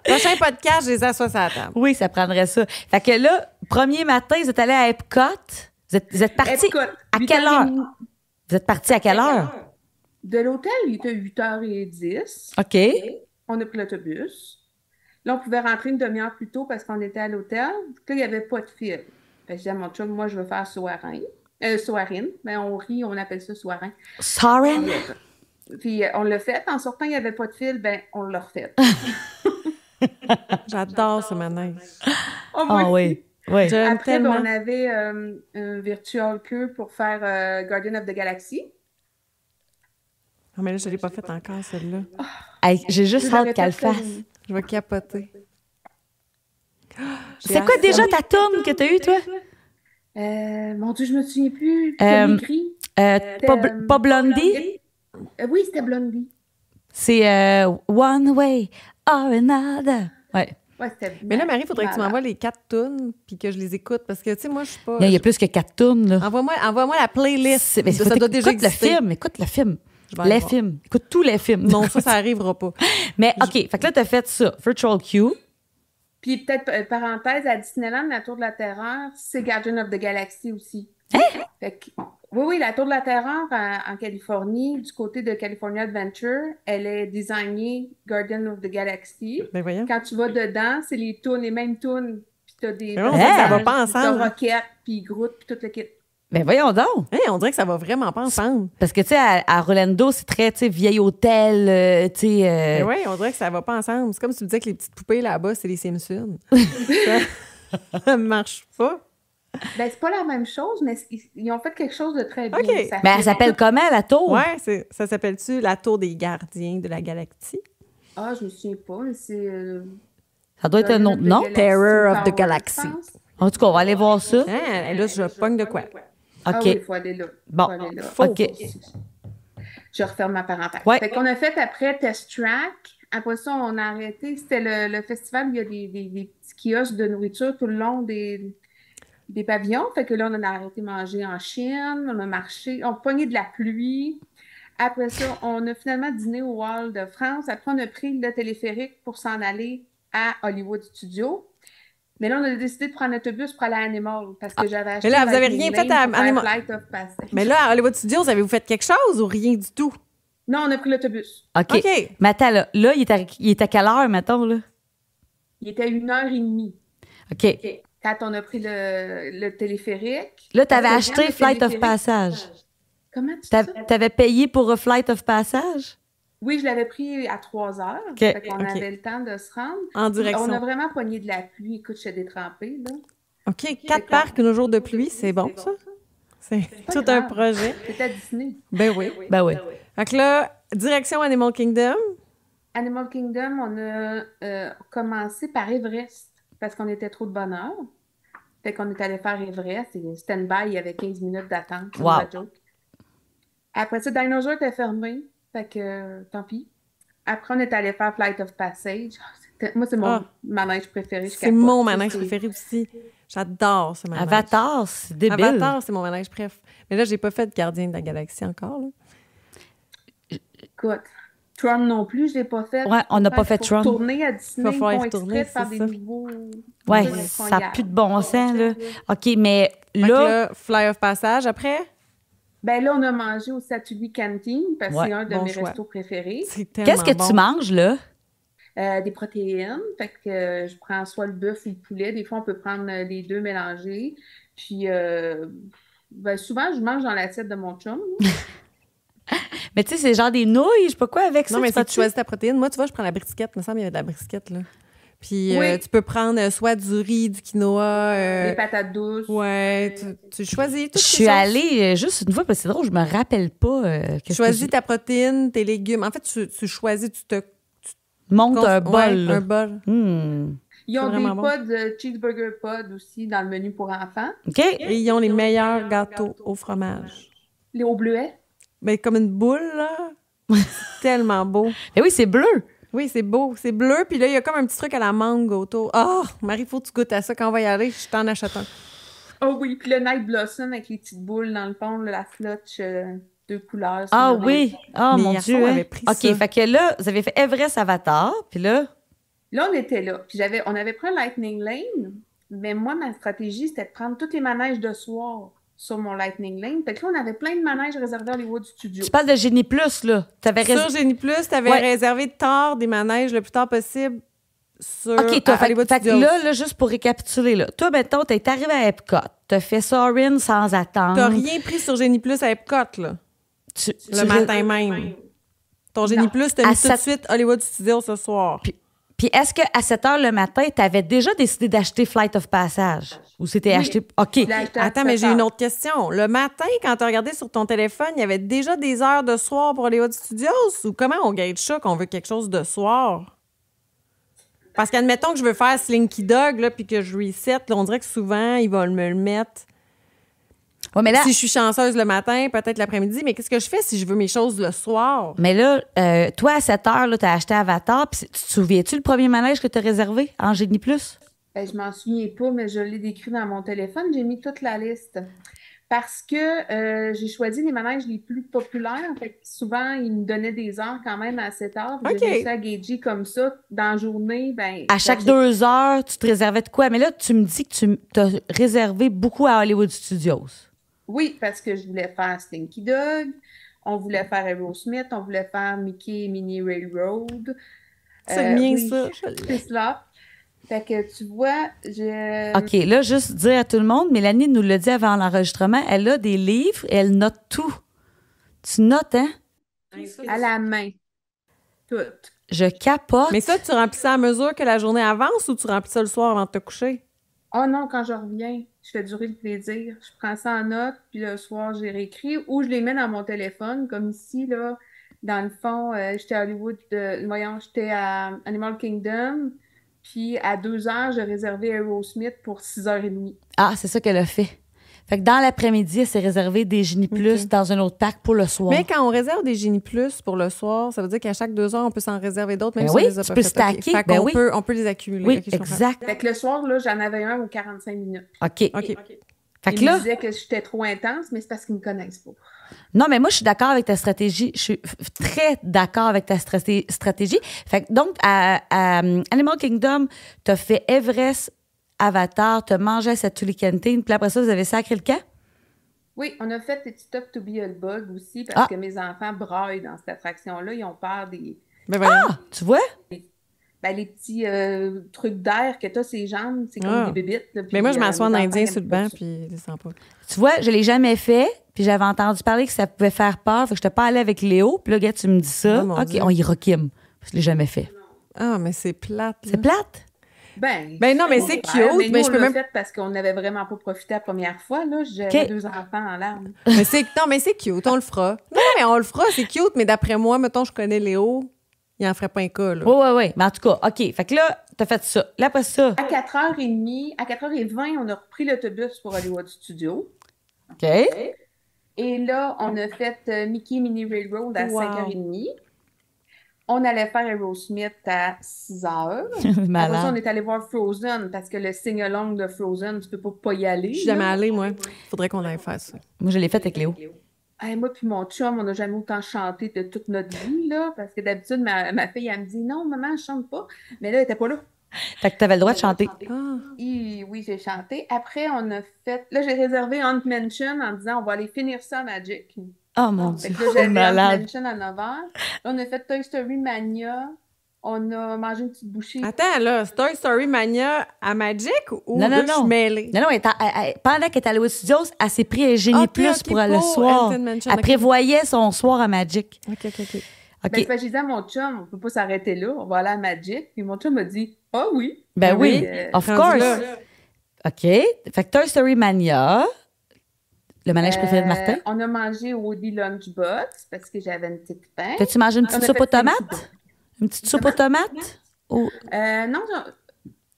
Prochain podcast, je les assois sur la table. Oui, ça prendrait ça. Fait que là, premier matin, vous êtes allés à Epcot. Vous êtes partis Epcot, à quelle heure? 8h30. Vous êtes partis à quelle heure? De l'hôtel, il était 8h10. OK. On a pris l'autobus. Là, on pouvait rentrer une demi-heure plus tôt parce qu'on était à l'hôtel. Là, il n'y avait pas de fil. Fait que je dis à mon chum, moi, je veux faire Soarin. Mais on rit, on appelle ça Soarin. Soarin? Puis on l'a fait. En sortant, il n'y avait pas de fil. Ben, on l'a refait. J'adore ce manège. Oh, moi Ah aussi. oui. Oui. J'aime Après, ben, tellement. on avait un virtual queue pour faire Guardian of the Galaxy. Non, mais là, je ne l'ai pas faite encore, celle-là. Hey, j'ai juste Je l'aurais hâte qu'elle fait fasse. Je vais capoter. C'est quoi déjà ta tourne que t'as eue, toi? Mon Dieu, je me souviens plus. Écrit. Pas Blondie? Oui, c'était Blondie. C'est One Way or Another. Ouais. Ouais, mais là, Marie, il faudrait que tu m'envoies les 4 tunes puis que je les écoute parce que, tu sais, moi, je suis pas... Il y a plus que 4 tunes, là. Envoie-moi la playlist. Mais ça doit déjà exister. Écoute le film. Les films. Écoute tous les films. Non, ça arrivera pas. Mais, OK, fait que là, t'as fait ça. Virtual Queue. Puis peut-être, parenthèse, à Disneyland, la Tour de la Terreur, c'est Guardian of the Galaxy aussi. Hein? Fait que, oui, la Tour de la Terreur en Californie, du côté de California Adventure, elle est designée Guardian of the Galaxy. Ben voyons. Quand tu vas dedans, c'est les mêmes tunes. Puis t'as des... ça va pas ensemble. T'as Rocket, puis Groot, puis tout le kit. Ben voyons donc. On dirait que ça va vraiment pas ensemble. Parce que, tu sais, à Orlando, c'est très, tu sais, vieil hôtel, tu sais... Oui, on dirait que ça va pas ensemble. C'est comme si tu me disais que les petites poupées là-bas, c'est les Simpsons. Ça marche pas. Ben, c'est pas la même chose, mais ils ont fait quelque chose de très bien. Okay. Mais elle s'appelle comment, la tour? Ouais, ça s'appelle-tu la Tour des Gardiens de la Galaxie? Ah, je me souviens pas, mais c'est... ça doit être un autre nom. Terror of the Galaxy. En tout cas, on va aller voir ça. Là, je pogne de quoi? OK. Ah oui, il faut aller là. Bon, OK. Je referme ma parenthèse. Ouais. Fait qu'on a fait après Test Track. Après ça, on a arrêté. C'était le festival où il y a des petits kiosques de nourriture tout le long des pavillons. Fait que là, on a arrêté de manger en Chine. On a marché. On a pogné de la pluie. Après ça, on a finalement dîné au Hall de France. Après, on a pris le téléphérique pour s'en aller à Hollywood Studios. Mais là, on a décidé de prendre l'autobus pour aller à Animal parce que j'avais acheté. Mais là, vous avez rien fait à Animal. Mais là, à Hollywood Studios, avez-vous fait quelque chose ou rien du tout? Non, on a pris l'autobus. OK. Mais attends, là, il est à quelle heure, mettons, là? Il était 1h30. OK. Quand on a pris le téléphérique. Là, tu avais acheté Flight of Passage. Comment tu dis ça? Tu avais payé pour Flight of Passage? Oui, je l'avais pris à 3h. Okay. Fait qu'on avait le temps de se rendre. En direction. On a vraiment pogné de la pluie. Écoute, je suis détrempée, là. OK. 4 parcs, nos jours de pluie, c'est bon, ça? C'est tout un projet. C'était à Disney. Ben oui. Fait que là, direction Animal Kingdom. Animal Kingdom, on a commencé par Everest parce qu'on était trop de bonne heure. Fait qu'on est allé faire Everest et stand-by, il y avait 15 minutes d'attente. Wow. Après ça, Dinosaur était fermé. Fait que, tant pis. Après, on est allé faire Flight of Passage. Moi, c'est mon manège préféré. C'est mon manège préféré aussi. J'adore ce manège. Avatar, c'est débile. Avatar, c'est mon manège préf. Mais là, j'ai pas fait de Gardien de la Galaxie encore. Là. Écoute, Tron non plus, je l'ai pas fait. Ouais, on n'a pas fait Tron. Tourner à Disney, il faut y retourner, faire des nouveaux... Ouais, ça n'a plus de bon sens, là. OK, mais là... Fly of Passage, après... Ben là, on a mangé au Satuli Canteen parce que c'est un de mes restos préférés. Qu'est-ce que tu manges, là? Des protéines. Fait que je prends soit le bœuf ou le poulet. Des fois, on peut prendre les deux mélangés. Puis, souvent, je mange dans l'assiette de mon chum. Mais tu sais, c'est genre des nouilles, je sais pas quoi avec ça. Non, mais si tu choisis ta protéine, moi, tu vois, je prends la brisquette. Il me semble qu'il y avait de la brisquette, là. Puis tu peux prendre soit du riz, du quinoa. Des patates douces. Ouais, tu choisis tout. Je suis allée juste une fois, parce que c'est drôle, je me rappelle pas. Tu choisis ta protéine, tes légumes. En fait, tu choisis, tu montes un bol. Ouais, un bol. Ils ont des pods, cheeseburger pods aussi dans le menu pour enfants. OK. Et ils ont les meilleurs gâteaux au fromage. Les au bleuet. Mais comme une boule, là. C'est tellement beau. Mais oui, c'est bleu. Oui, c'est beau. C'est bleu. Puis là, il y a comme un petit truc à la mangue autour. Oh, Marie, faut que tu goûtes à ça. Quand on va y aller, je t'en achète un. Oh oui, puis le Night Blossom avec les petites boules dans le fond, la flotche, 2 couleurs. Ah oui. Oh mon Dieu. Avait pris OK, ça. fait que là, vous avez fait Everest Avatar. Puis là... Là, on était là. Puis on avait pris un Lightning Lane. Mais moi, ma stratégie, c'était de prendre tous les manèges de soir sur mon Lightning Lane. Fait que là, on avait plein de manèges réservés à Hollywood Studios. Tu parles de Génie Plus, là. Sur Génie Plus, tu avais réservé tard des manèges le plus tard possible sur Hollywood Studios. Là, juste pour récapituler, là. Toi, mettons, t'es arrivé à Epcot. T'as fait Soarin' sans attendre. T'as rien pris sur Génie Plus à Epcot, là. Le matin même. Ton Génie Plus, t'as mis tout de suite Hollywood Studios ce soir. Puis est-ce qu'à 7 h le matin, tu avais déjà décidé d'acheter Flight of Passage? Ou c'était acheté... OK. Attends, mais j'ai une autre question. Le matin, quand tu as regardé sur ton téléphone, il y avait déjà des heures de soir pour Hollywood Studios? Ou comment on gage ça qu'on veut quelque chose de soir? Parce qu'admettons que je veux faire Slinky Dog, là, puis que je reset, là, on dirait que souvent, ils vont me le mettre. Ouais, mais là, si je suis chanceuse le matin, peut-être l'après-midi, mais qu'est-ce que je fais si je veux mes choses le soir? Mais là, toi, à 7 heures, tu as acheté Avatar. Puis tu te souviens-tu le premier manège que tu as réservé en Génie Plus? Je m'en souviens pas, mais je l'ai décrit dans mon téléphone. J'ai mis toute la liste. Parce que j'ai choisi les manèges les plus populaires. Fait que souvent, ils me donnaient des heures quand même à 7 heures. J'ai réussi à gager comme ça. Dans la journée, à chaque 2 heures, tu te réservais de quoi? Mais là, tu me dis que tu t'as réservé beaucoup à Hollywood Studios. Oui, parce que je voulais faire Slinky Dog. On voulait faire Aerosmith. On voulait faire Mickey et Minnie Railroad. C'est bien oui, ça. C'est cela. Fait que tu vois, OK, là, juste dire à tout le monde, Mélanie nous l'a dit avant l'enregistrement, elle a des livres et elle note tout. Tu notes, hein? À la main. Tout. Je capote. Mais ça, tu remplis ça à mesure que la journée avance ou tu remplis ça le soir avant de te coucher? Oh non, quand je reviens, je fais durer le plaisir. Je prends ça en note, puis le soir, j'ai réécrit ou je les mets dans mon téléphone, comme ici, là. Dans le fond, j'étais à Hollywood, j'étais à Animal Kingdom. Puis à 2 heures, j'ai réservé Aerosmith pour 6h30. Ah, c'est ça qu'elle a fait. Fait que dans l'après-midi, elle s'est réservé des Génie Plus dans un autre pack pour le soir. Mais quand on réserve des Génie Plus pour le soir, ça veut dire qu'à chaque 2 heures, on peut s'en réserver d'autres, même si on les a tu peux stacker. Fait qu'on on peut les accumuler. Oui, exact. Fait que le soir, là, j'en avais un aux 45 minutes. OK. Fait que là, ils me disaient que j'étais trop intense, mais c'est parce qu'ils me connaissent pas. Non, mais moi, je suis d'accord avec ta stratégie. Je suis très d'accord avec ta stratégie. Fait que donc, à Animal Kingdom, t'as fait Everest, Avatar, t'as mangé à cette Tulicantine, puis après ça, vous avez sacré le camp? Oui, on a fait It's Tough to be a Bug aussi, parce que mes enfants braillent dans cette attraction-là. Ils ont peur des... tu vois? Les petits trucs d'air que t'as ses jambes, c'est comme des bébites. Là, mais moi, je m'assois en indien sur le banc, puis je les sens pas. Tu vois, je l'ai jamais fait, puis j'avais entendu parler que ça pouvait faire peur, fait que je n'étais pas allée avec Léo, puis là, gars, tu me dis ça. OK, Dieu. On y roquime. Je l'ai jamais fait. Ah, mais c'est plate. C'est plate? Ben non, mais c'est cute. Mais je peux même fait parce qu'on n'avait vraiment pas profité la première fois. Là, j'avais 2 enfants en larmes. mais c'est cute, on le fera. Non, mais on le fera, c'est cute, mais d'après moi, mettons, je connais Léo. Il en ferait pas un cas, là. Oui. Mais en tout cas, OK. Fait que là, t'as fait ça. Là, après ça... À 4h30, à 4h20, on a repris l'autobus pour Hollywood Studios. OK. Et là, on a fait Mickey Minnie Railroad à 5h30. On allait faire Aerosmith à 6h. Après ça, on est allé voir Frozen parce que le sing-along de Frozen, tu peux pas y aller. Je suis jamais allée, moi. Faudrait qu'on aille faire ça. Moi, je l'ai fait avec Léo. Moi puis mon chum, on n'a jamais autant chanté de toute notre vie, là, parce que d'habitude, ma fille, elle me dit « Non, maman, je chante pas. » Mais là, elle était pas là. Fait que t'avais le droit de chanter. Oui, j'ai chanté. Après, on a fait... Là, j'ai réservé Haunted Mansion en disant « On va aller finir ça à Magic. » Oh mon Dieu, c'est malade. Haunted Mansion à 9h. Là, on a fait Toy Story Mania. On a mangé une petite bouchée. Attends, là, Toy Story Mania à Magic ou non, je suis mêlée? Non, pendant qu'elle était à Hollywood Studios, elle s'est pris un Génie Plus pour le soir. Elle prévoyait son soir à Magic. OK. Ben, j'ai dit à mon chum, on peut pas s'arrêter là, on va aller à Magic. Puis mon chum m'a dit, ah oui. Ben oui, of course. OK. Fait que Toy Story Mania, le manège préféré de Martin. On a mangé au Woody Lunchbox parce que j'avais une petite faim. T'as-tu mangé une petite soupe aux tomates? Une petite soupe aux tomates? Non,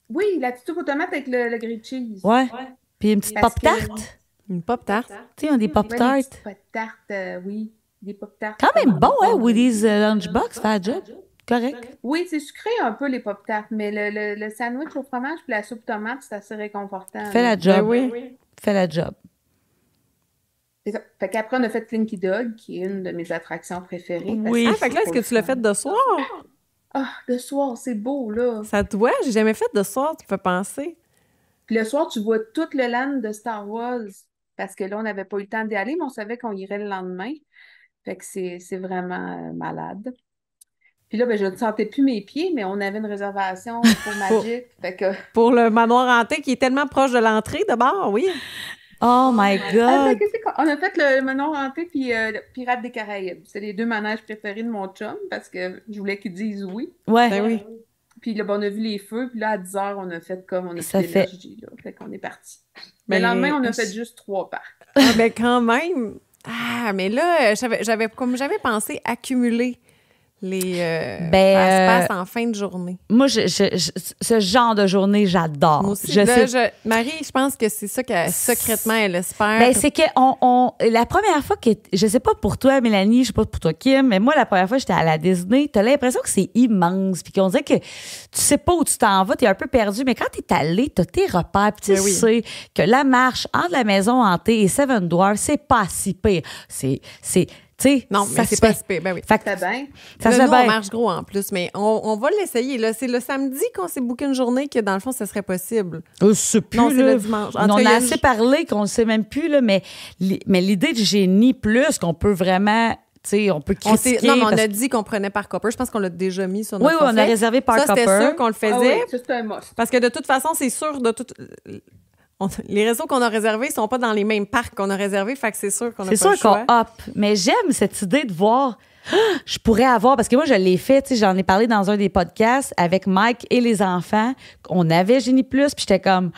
oui, la petite soupe aux tomates avec le grilled cheese. Ouais. Puis une petite pop-tart? Une pop-tart? Tu sais, on a des pop-tarts. Des pop-tarts, oui. Des pop-tarts. Quand même bon, hein, Woody's Lunchbox, fait un job. Correct. Oui, c'est sucré un peu, les pop-tarts, mais le sandwich au fromage puis la soupe tomate, c'est assez réconfortant. Fais la job. Oui. Fais la job. C'est ça. Fait qu'après, on a fait Slinky Dog, qui est une de mes attractions préférées. Oui. Fait que là, est-ce que tu l'as fait de soir? Ah, de soir, c'est beau, là. Ça te voit? J'ai jamais fait de soir, tu peux penser. Puis le soir, tu vois tout le land de Star Wars. Parce que là, on n'avait pas eu le temps d'y aller, mais on savait qu'on irait le lendemain. Fait que c'est vraiment malade. Puis là, je ne sentais plus mes pieds, mais on avait une réservation pour Magic. Fait que... Pour le manoir hanté qui est tellement proche de l'entrée, d'abord, oui. Oh my God! On a fait le manoir hanté puis le Pirates des Caraïbes. C'est les 2 manèges préférés de mon chum parce que je voulais qu'ils disent oui. Ouais. Ben oui. Puis là, on a vu les feux. Puis là, à 10h, on a fait comme on a fait l'énergie. Fait qu'on est parti. Mais le lendemain, on a fait juste 3 parcs. Ah, ben quand même! Ah, mais là, j'avais pensé accumuler Ça se passe en fin de journée. Moi, ce genre de journée, j'adore. Moi aussi. Marie, je pense que c'est ça que secrètement, elle espère. Ben, c'est que la première fois que... Je sais pas pour toi, Mélanie, je sais pas pour toi, Kim, mais moi, la première fois que j'étais à la Disney, t'as l'impression que c'est immense, puis qu'on dirait que tu sais pas où tu t'en vas, t'es un peu perdu, mais quand t'es allé, t'as tes repères, puis tu sais que la marche entre la maison hantée et Seven Dwarfs, c'est pas si pire. Non, mais c'est pas si pire. Ben oui. Ça fait bien. Ça se fait bien. On marche gros en plus, mais on va l'essayer. Là, c'est le samedi qu'on s'est booké une journée que, dans le fond, ça serait possible. C'est plus, non, c'est le dimanche. On a assez parlé qu'on ne sait même plus, là, mais l'idée du génie plus, qu'on peut vraiment... on peut critiquer. Non, mais on a dit qu'on prenait Park Hopper. Je pense qu'on l'a déjà mis sur notre forfait. Oui, on a réservé Park Hopper. Ça, c'était sûr qu'on le faisait. Ah oui, ça, c'était un must. Parce que de toute façon, c'est sûr de tout... Les réseaux qu'on a réservés sont pas dans les mêmes parcs qu'on a réservés, fait que c'est sûr qu'on a pas le choix. C'est sûr qu'on hop. Mais j'aime cette idée de voir... je pourrais avoir... Parce que moi, je l'ai fait, j'en ai parlé dans un des podcasts avec Mike et les enfants. On avait Génie Plus, puis j'étais comme...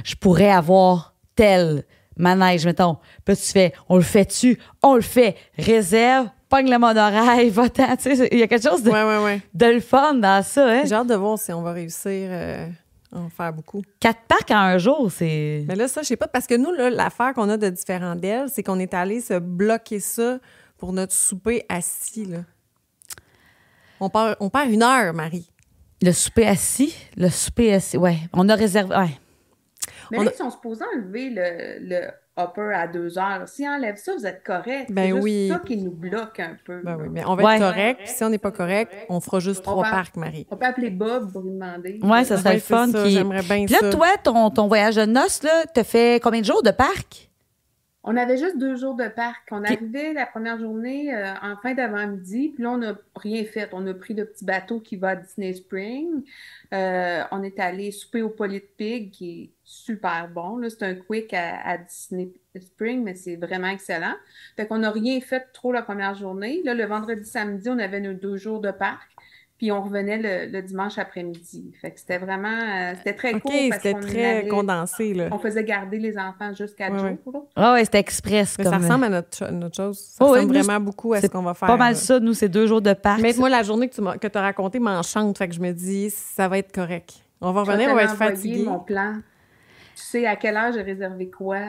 je pourrais avoir tel manège, mettons. Puis tu fais, on le fait-tu? On le fait. Réserve, pogne le monorail, va-t'en. Il y a quelque chose de le fun dans ça. Hein? J'ai hâte de voir si on va réussir... en faire beaucoup. 4 parcs en un jour, c'est... Mais là, ça, je sais pas, parce que nous, là, l'affaire qu'on a de différent d'elle, c'est qu'on est allé se bloquer ça pour notre souper assis, là. On perd 1 heure, Marie. Le souper assis, ouais. On a réservé, ouais. Mais là, ils sont supposés enlever le hopper à 2 heures. S'ils enlèvent ça, vous êtes correct. Ben c'est juste ça qui nous bloque un peu. Ben oui, mais on va être correct. Puis si on n'est pas correct, on fera juste 3 parcs, Marie. On peut appeler Bob pour lui demander. Oui, ça serait le fun. J'aimerais bien ça. Puis là, toi, ton voyage de noces, là, t'as fait combien de jours de parc? On avait juste 2 jours de parc. On arrivait la première journée en fin d'avant-midi, puis là, on n'a rien fait. On a pris le petit bateau qui va à Disney Spring. On est allé souper au Polite Pig, qui est super bon. Là, c'est un quick à Disney Spring, mais c'est vraiment excellent. Fait qu'on n'a rien fait trop la première journée. Là, le vendredi, samedi, on avait nos 2 jours de parc. Puis on revenait le dimanche après-midi. Fait que c'était vraiment... c'était très court. C'était très condensé, là. On faisait garder les enfants jusqu'à 4 jours. Ah oui, c'était express. Mais ça ressemble à notre chose. Ça ressemble vraiment beaucoup à ce qu'on va faire. Pas mal ça, nous, c'est 2 jours de parc. Mais moi, la journée que tu as racontée m'enchante. Fait que je me dis, ça va être correct. On va revenir, on va être fatigué. Mon plan. Tu sais à quelle heure j'ai réservé quoi?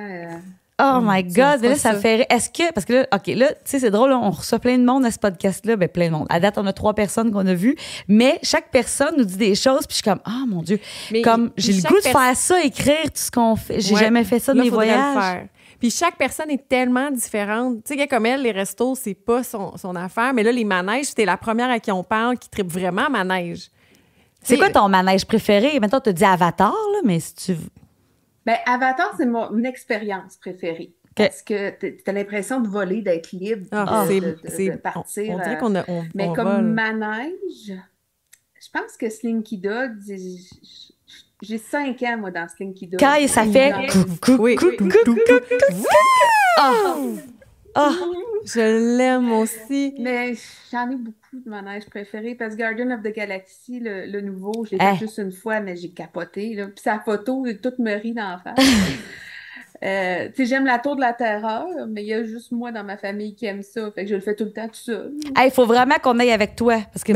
Oh my God! Là, ça me fait... Est-ce que... Parce que là, OK, là, tu sais, c'est drôle, là, on reçoit plein de monde à ce podcast-là. Ben, plein de monde. À date, on a 3 personnes qu'on a vues. Mais chaque personne nous dit des choses, puis je suis comme, ah, mon Dieu. Mais comme, j'ai le goût de faire ça, écrire tout ce qu'on fait. J'ai jamais fait ça de mes voyages. Le faire. Puis chaque personne est tellement différente. Tu sais, comme elle, les restos, c'est pas son affaire. Mais là, les manèges, c'était la première à qui on parle qui tripe vraiment manège. C'est quoi ton manège préféré? Maintenant, tu dis Avatar, là, mais si tu... Ben, Avatar, c'est mon expérience préférée. Parce que tu as l'impression de voler, d'être libre, de partir. On dirait qu'on mais comme vole. Manège, je pense que Slinky Dog, j'ai 5 ans, moi, dans Slinky Dog. Quand ça fait... Je l'aime aussi. Mais j'en ai beaucoup de manèges préférés parce que Guardian of the Galaxy, le nouveau, je l'ai fait juste une fois, mais j'ai capoté. Là. Puis sa photo, toute me rit d'en face. Tu sais, j'aime la Tour de la Terreur, mais il y a juste moi dans ma famille qui aime ça. Fait que je le fais tout le temps tout seul. Il faut vraiment qu'on aille avec toi. Parce que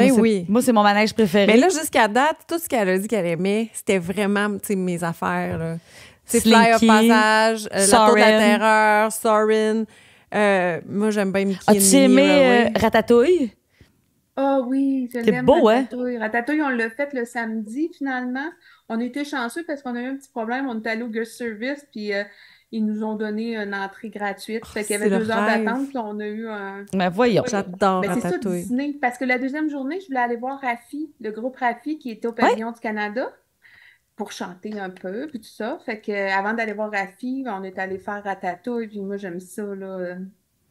moi, c'est mon manège préféré. Mais là, jusqu'à date, tout ce qu'elle a dit qu'elle aimait, c'était vraiment mes affaires. Là. C'est Fly of Passage, la Tour de la Terreur, Soarin'. Moi, j'aime bien Mickey. As-tu aimé Ratatouille? Ah oui, je l'aime. Beau, Ratatouille. Hein? Ratatouille, on l'a fait le samedi, finalement. On était chanceux parce qu'on a eu un petit problème. On est allé au guest service, puis ils nous ont donné une entrée gratuite. Fait qu'il y avait 2 heures d'attente, puis on a eu un... Mais voyons, j'adore Ratatouille. C'est ça, Disney. Parce que la deuxième journée, je voulais aller voir Raffi, le groupe Raffi, qui était au Pavillon du Canada, pour chanter un peu, puis tout ça. Fait que avant d'aller voir Raffi, on est allé faire Ratatouille, puis moi, j'aime ça, là...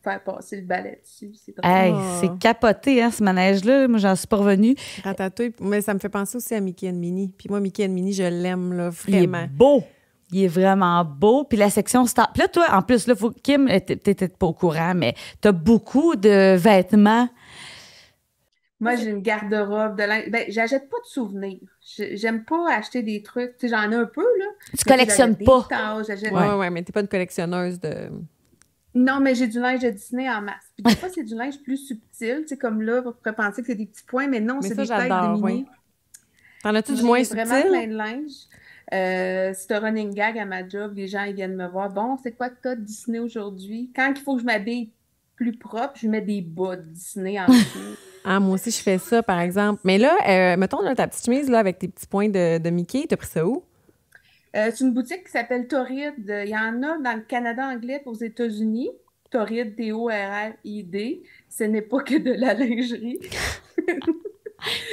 faire passer le balai dessus, c'est drôle. Hey, c'est capoté, hein, ce manège-là. Moi, j'en suis pas revenue. Ratatouille, mais ça me fait penser aussi à Mickey and Minnie. Puis moi, Mickey and Minnie, je l'aime, là, vraiment. Il est beau. Il est vraiment beau. Puis la section Star... Puis là, toi, en plus, là, Kim, t'étais pas au courant, mais t'as beaucoup de vêtements. Moi, j'ai une garde-robe de linge. Ben, j'achète pas de souvenirs. J'aime pas acheter des trucs. Tu sais, j'en ai un peu, là. Tu collectionnes pas. Ouais, mais t'es pas une collectionneuse de... Non, mais j'ai du linge de Disney en masse. Puis des fois, c'est du linge plus subtil. Tu sais, comme là, on pourrait penser que c'est des petits points, mais non, c'est des têtes de mini. Oui. T'en as-tu du moins subtil? Vraiment plein de linge. C'est un running gag à ma job. Les gens, ils viennent me voir. Bon, c'est quoi que t'as de Disney aujourd'hui? Quand il faut que je m'habille plus propre, je mets des bas de Disney en dessous. Ah, moi aussi, je fais ça, par exemple. Mais là, mettons, là, ta petite chemise là, avec tes petits points de Mickey, t'as pris ça où? C'est une boutique qui s'appelle Torrid. Il y en a dans le Canada anglais et aux États-Unis. Torrid, T-O-R-R-I-D. Ce n'est pas que de la lingerie.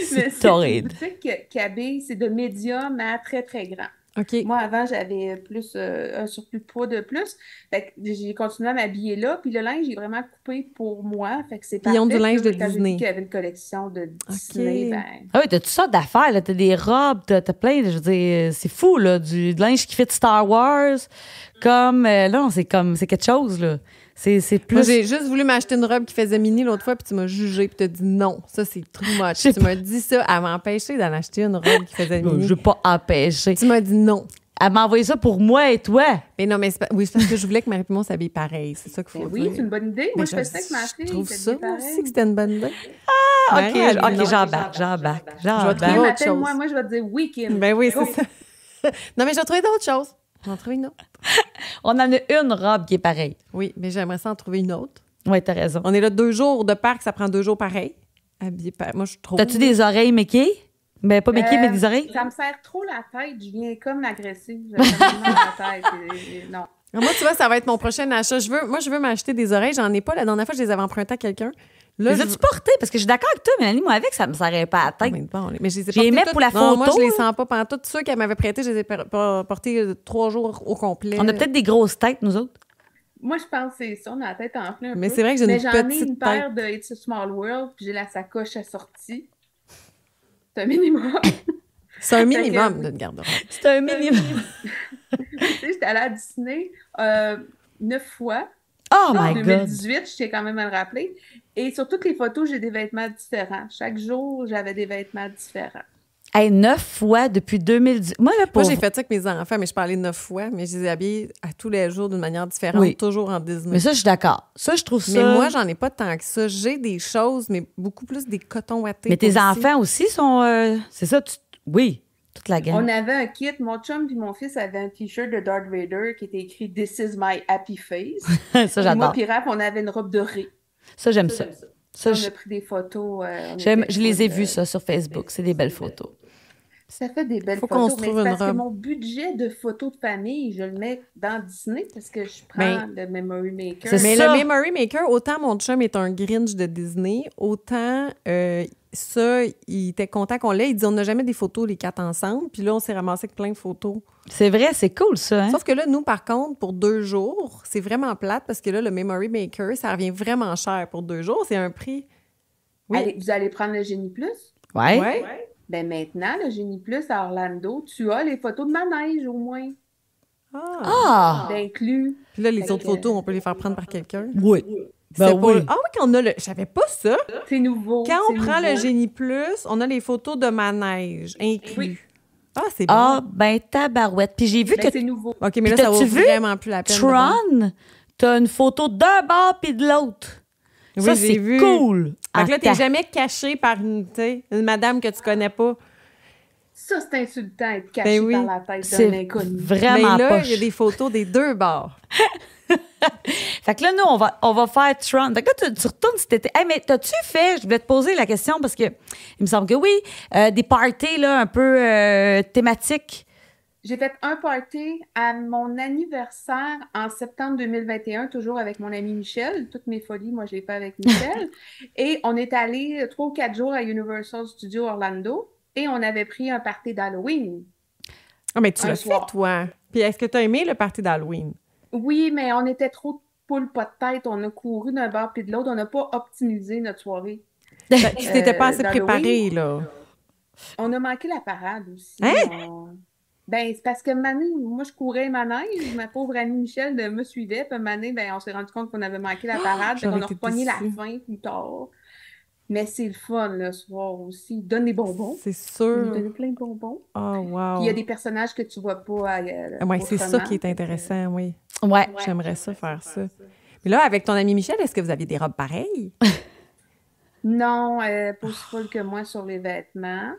C'est torride. C'est une boutique qui habille, c'est de médium à très, très grand. OK. Moi, avant, j'avais plus un surplus de poids de plus. Fait que j'ai continué à m'habiller là. Puis le linge est vraiment coupé pour moi. Fait que c'est parfait. Ils ont du linge de quand Disney. j'ai vu qu'il y avait une collection de Disney, ben... Ah oui, t'as toutes sortes d'affaires, là. T'as des robes, t'as plein, je veux dire, c'est fou, là. Du linge qui fait de Star Wars. Comme, là, c'est quelque chose, là. C'est plus... Moi, j'ai juste voulu m'acheter une robe qui faisait mini l'autre fois, puis tu m'as jugé, puis t'as dit non, ça, c'est too much. Tu m'as dit ça à m'empêcher d'en acheter une robe qui faisait mini. Je veux pas empêcher. Tu m'as dit non. Elle m'a envoyé ça pour moi et toi. Mais non, mais c'est parce que je voulais que Marie et moi s'habille pareil. C'est ça qu'il faut dire. Oui, c'est une bonne idée. Moi, je fais ça avec ma fille. Je trouve ça aussi que c'était une bonne idée. Ah, OK, j'embarque. Je vais trouver autre chose. Moi, je vais te dire week-end. Ben oui, c'est ça. Non, mais je vais trouver d'autres choses. Je vais en trouver une autre. On en a une robe qui est pareille. Oui, mais j'aimerais ça en trouver une autre. Oui, t'as raison. On est là 2 jours de parc, ça prend 2 jours pareil. Habillé moi, je trouve. T'as-tu des oreilles Mickey? Ben, pas Mickey, mais des oreilles? Ça me serre trop la tête. Je viens comme agressive. Ça me serre la tête. Non. Moi, tu vois, ça va être mon prochain achat. Je veux m'acheter des oreilles. J'en ai pas. La dernière fois, je les avais empruntées à quelqu'un. Là, les as-tu portées? Parce que je suis d'accord avec toi, Mélanie, moi, avec, ça me serrait pas à la tête. Mais je les ai portées toutes. Pour la photo. Non, moi, je les sens pas pendant tout. Ceux qu'elle m'avait prêtés, je les ai portés 3 jours au complet. On a peut-être des grosses têtes, nous autres. Moi, je pense que c'est ça. On a la tête enflée un peu. Mais c'est vrai que j'ai une petite tête. J'en ai une paire de It's a Small World, puis j'ai la sacoche assortie. C'est un minimum. C'est un minimum d'une garde-robe. C'est un minimum. Tu sais, j'étais allée à Disney 9 fois. Oh my God! En 2018, je tiens quand même à le rappeler. Et sur toutes les photos, j'ai des vêtements différents. Chaque jour, j'avais des vêtements différents. Hey, 9 fois depuis 2010. Moi, j'ai fait ça avec mes enfants, mais je parlais 9 fois, mais je les ai habillés à tous les jours d'une manière différente, toujours en Disney. Mais ça, je suis d'accord. Ça, je trouve ça... Mais moi, j'en ai pas tant que ça. J'ai des choses, mais beaucoup plus des cotons wattés. Mais tes enfants aussi sont... c'est ça, oui, toute la gamme. On avait un kit. Mon chum puis mon fils avaient un T-shirt de Darth Vader qui était écrit « This is my happy face ». Ça, j'adore. Moi puis Raph, on avait une robe de Ré. Ça, j'aime ça. On a pris des photos. Je les ai vues, ça, sur Facebook. C'est des belles photos. Ça fait des belles photos, mais c'est parce que mon budget de photos de famille, je le mets dans Disney parce que je prends le Memory Maker. Mais le Memory Maker, autant mon chum est un Grinch de Disney, autant ça, il était content qu'on l'ait. Il dit, on n'a jamais des photos les 4 ensemble. Puis là, on s'est ramassé avec plein de photos. C'est vrai, c'est cool, ça. Hein? Sauf que là, nous, par contre, pour 2 jours, c'est vraiment plate parce que là, le Memory Maker, ça revient vraiment cher pour 2 jours. C'est un prix... Oui. Vous allez prendre le Génie Plus? Oui. Ben maintenant, le Génie Plus à Orlando, tu as les photos de manège au moins. D'inclus. Puis là, les autres photos, on peut les faire prendre par quelqu'un. Oui. Ah oui, qu'on a le... Je savais pas ça. C'est nouveau. Quand on prend le Génie Plus, on a les photos de manège inclus. Oui. Ah, c'est bon. Ah, ben tabarouette. Puis j'ai vu que... c'est nouveau. OK, mais là, ça vaut vraiment plus la peine. Tron, t'as une photo d'un bord puis de l'autre. Oui, ça, c'est cool. Fait que là, t'es jamais caché par une madame que tu connais pas. Ça, c'est insultant, être caché par la tête d'un inconnu. Vraiment mais là, poche. Il y a des photos des 2 bords. Fait que là, nous, on va faire Tron. Fait que là, tu retournes si t'étais... Hey, mais t'as-tu fait... Je voulais te poser la question parce que il me semble que oui. Des parties, là, un peu thématiques. J'ai fait un party à mon anniversaire en septembre 2021, toujours avec mon ami Michel. Toutes mes folies, moi, je l'ai fait avec Michel. Et on est allé 3 ou 4 jours à Universal Studios Orlando et on avait pris un party d'Halloween. Ah, mais tu l'as fait, toi. Puis est-ce que tu as aimé le party d'Halloween? Oui, mais on était trop poule pas de tête. On a couru d'un bord puis de l'autre. On n'a pas optimisé notre soirée. Tu t'étais pas assez préparé, là. On a manqué la parade aussi. Hein? Ben, c'est parce que moi, je courais manège, ma pauvre amie Michel me suivait, puis on s'est rendu compte qu'on avait manqué la parade, puis qu'on a repogné la fin plus tard. Mais c'est le fun, le soir aussi. Ils donnent des bonbons. C'est sûr. Ils donnent plein de bonbons. Oh, wow. Puis il y a des personnages que tu vois pas oui, c'est ça qui est intéressant, oui. Ouais. J'aimerais ça faire ça. Mais là, avec ton ami Michel, est-ce que vous aviez des robes pareilles? Non, pas aussi full que moi sur les vêtements.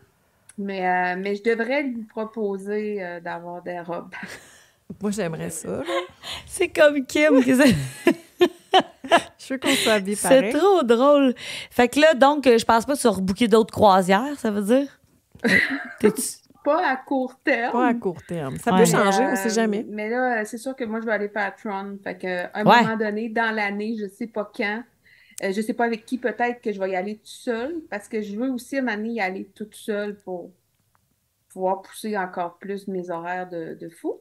Mais je devrais lui proposer d'avoir des robes. Moi, j'aimerais ça. Là. C'est comme Kim. Je veux qu'on soit habillés pareil. C'est trop drôle. Fait que là, donc, je pense pas que tu vas rebooker d'autres croisières, ça veut dire? Pas à court terme. Pas à court terme. Ça peut changer, on sait jamais. Mais là, c'est sûr que moi, je vais aller faire Tron. Fait que, un moment donné, dans l'année, je sais pas quand, je sais pas avec qui, peut-être que je vais y aller toute seule, parce que je veux aussi, à un moment donné, y aller toute seule pour pouvoir pousser encore plus mes horaires de fou.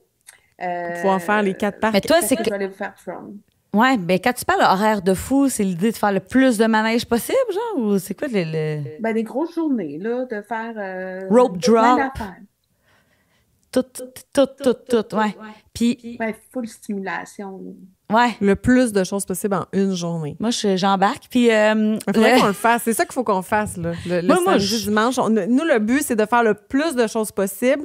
Pour pouvoir faire les 4 parcs. Mais toi, c'est que je vais aller faire Tron. Ouais, ben quand tu parles d'horaire de fou, c'est l'idée de faire le plus de manège possible, genre, ou c'est quoi Ben, des grosses journées, là, de faire... rope drop. Tout, ouais. Puis... Ben, full stimulation. Ouais. Le plus de choses possible en une journée. Moi, j'embarque, puis... Il faudrait qu'on le fasse. C'est ça qu'il faut qu'on fasse, là. Le samedi, dimanche. Nous, le but, c'est de faire le plus de choses possible.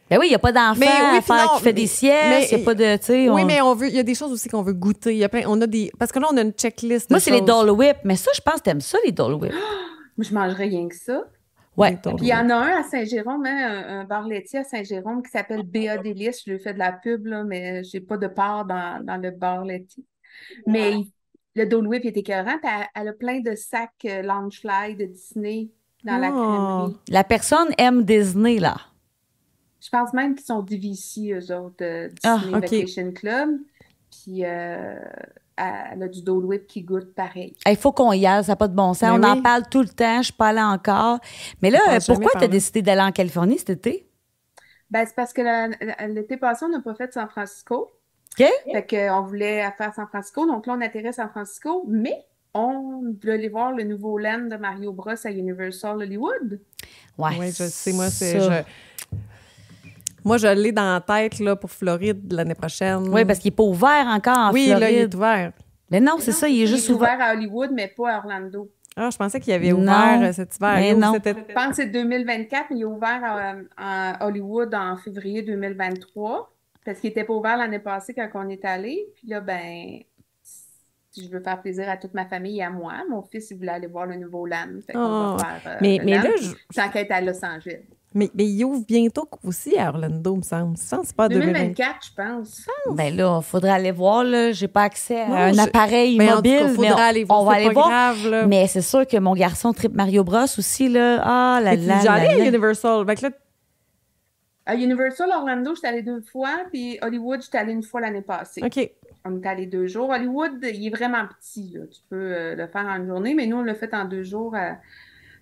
Ben oui, il n'y a pas d'enfant à faire qui fait des siestes, il n'y a pas de, tu sais... Oui, mais il y a des choses aussi qu'on veut goûter. Il y a parce que là, on a une checklist de Moi, c'est les Dole Whip, mais ça, je pense que t'aimes ça, les Dole Whip. Moi, je mangerais rien que ça. Ouais. Puis il y en a un à Saint-Jérôme, un bar laitier à Saint-Jérôme qui s'appelle Béa Délice. Je lui fais de la pub, là, mais j'ai pas de part dans le bar laitier. Mais le Dole Whip est écœurant. Elle a plein de sacs Loungefly de Disney dans la crèmerie. La personne aime Disney, là. Je pense même qu'ils sont DVC, eux autres, Disney Vacation Club. Puis elle a du Dole Whip qui goûte pareil. Il faut qu'on y aille, ça n'a pas de bon sens. On en parle tout le temps, je ne suis pas allée encore. Mais là, pourquoi tu as décidé d'aller en Californie cet été? Ben, c'est parce que l'été passé, on n'a pas fait San Francisco. OK. Fait qu'on voulait faire San Francisco. Donc là, on atterrit à San Francisco, mais on veut aller voir le nouveau land de Mario Bros à Universal Hollywood. Oui, je sais, moi, je l'ai dans la tête là, pour Floride l'année prochaine. Oui, parce qu'il n'est pas ouvert encore en Floride. Oui, là, il est ouvert. Mais non, c'est ça, il est juste ouvert. À Hollywood, mais pas à Orlando. Ah, je pensais qu'il avait ouvert cet hiver. Mais non. Je pense que c'est 2024, mais il est ouvert à Hollywood en février 2023, parce qu'il n'était pas ouvert l'année passée quand on est allé. Puis là, ben, si je veux faire plaisir à toute ma famille et à moi, mon fils, il voulait aller voir le nouveau land. Fait qu'on va faire mais land, là, sans qu'être à Los Angeles. Mais il ouvre bientôt aussi à Orlando, me semble. Ça, c'est pas 2024, je pense. Ben là, il faudrait aller voir. Là. J'ai pas accès à un appareil mobile, mais on va aller voir. Grave, là. Mais c'est sûr que mon garçon tripe Mario Bros aussi. Là. Ah, j'allais à Universal. À Universal Orlando, j'étais allée 2 fois, puis Hollywood, j'étais allée 1 fois l'année passée. OK. On est allé 2 jours. Hollywood, il est vraiment petit. Là. Tu peux le faire en une journée, mais nous, on l'a fait en 2 jours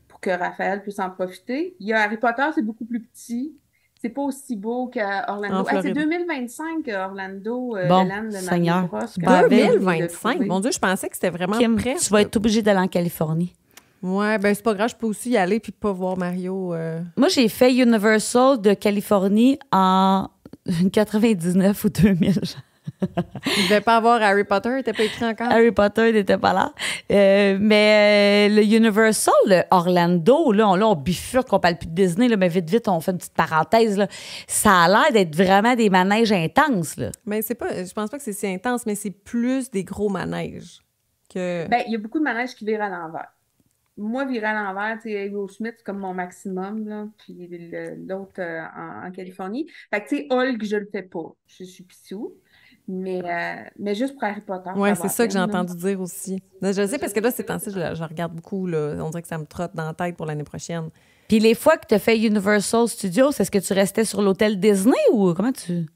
pour que Raphaël puisse en profiter. Il y a Harry Potter, c'est beaucoup plus petit. C'est pas aussi beau qu'à Orlando. C'est 2025 Orlando, le land de Mario Bros. 2025? Mon Dieu, je pensais que c'était vraiment près. Tu vas être obligé d'aller en Californie. Ouais, ben c'est pas grave, je peux aussi y aller puis pas voir Mario. Moi, j'ai fait Universal de Californie en 99 ou 2000. Il devait pas avoir Harry Potter, il n'était pas écrit encore. Harry Potter n'était pas là. Mais le Universal, le Orlando, là, on bifurque, on parle plus de Disney, là, mais vite, on fait une petite parenthèse. Là. Ça a l'air d'être vraiment des manèges intenses. Là. Mais c'est pas, je pense pas que c'est si intense, mais c'est plus des gros manèges. Ben, il y a beaucoup de manèges qui virent à l'envers. Moi, virer à l'envers, tu sais, Smith, c'est comme mon maximum, là, puis l'autre en Californie. Fait que, tu sais, Hulk, je le fais pas. Je suis pissou. Mais juste pour Harry Potter. Oui, c'est ça que j'ai entendu dire aussi. Je sais parce que là, ces temps-ci, je regarde beaucoup. Là. On dirait que ça me trotte dans la tête pour l'année prochaine. Puis les fois que tu as fait Universal Studios, est-ce que tu restais sur l'hôtel Disney ou comment tu...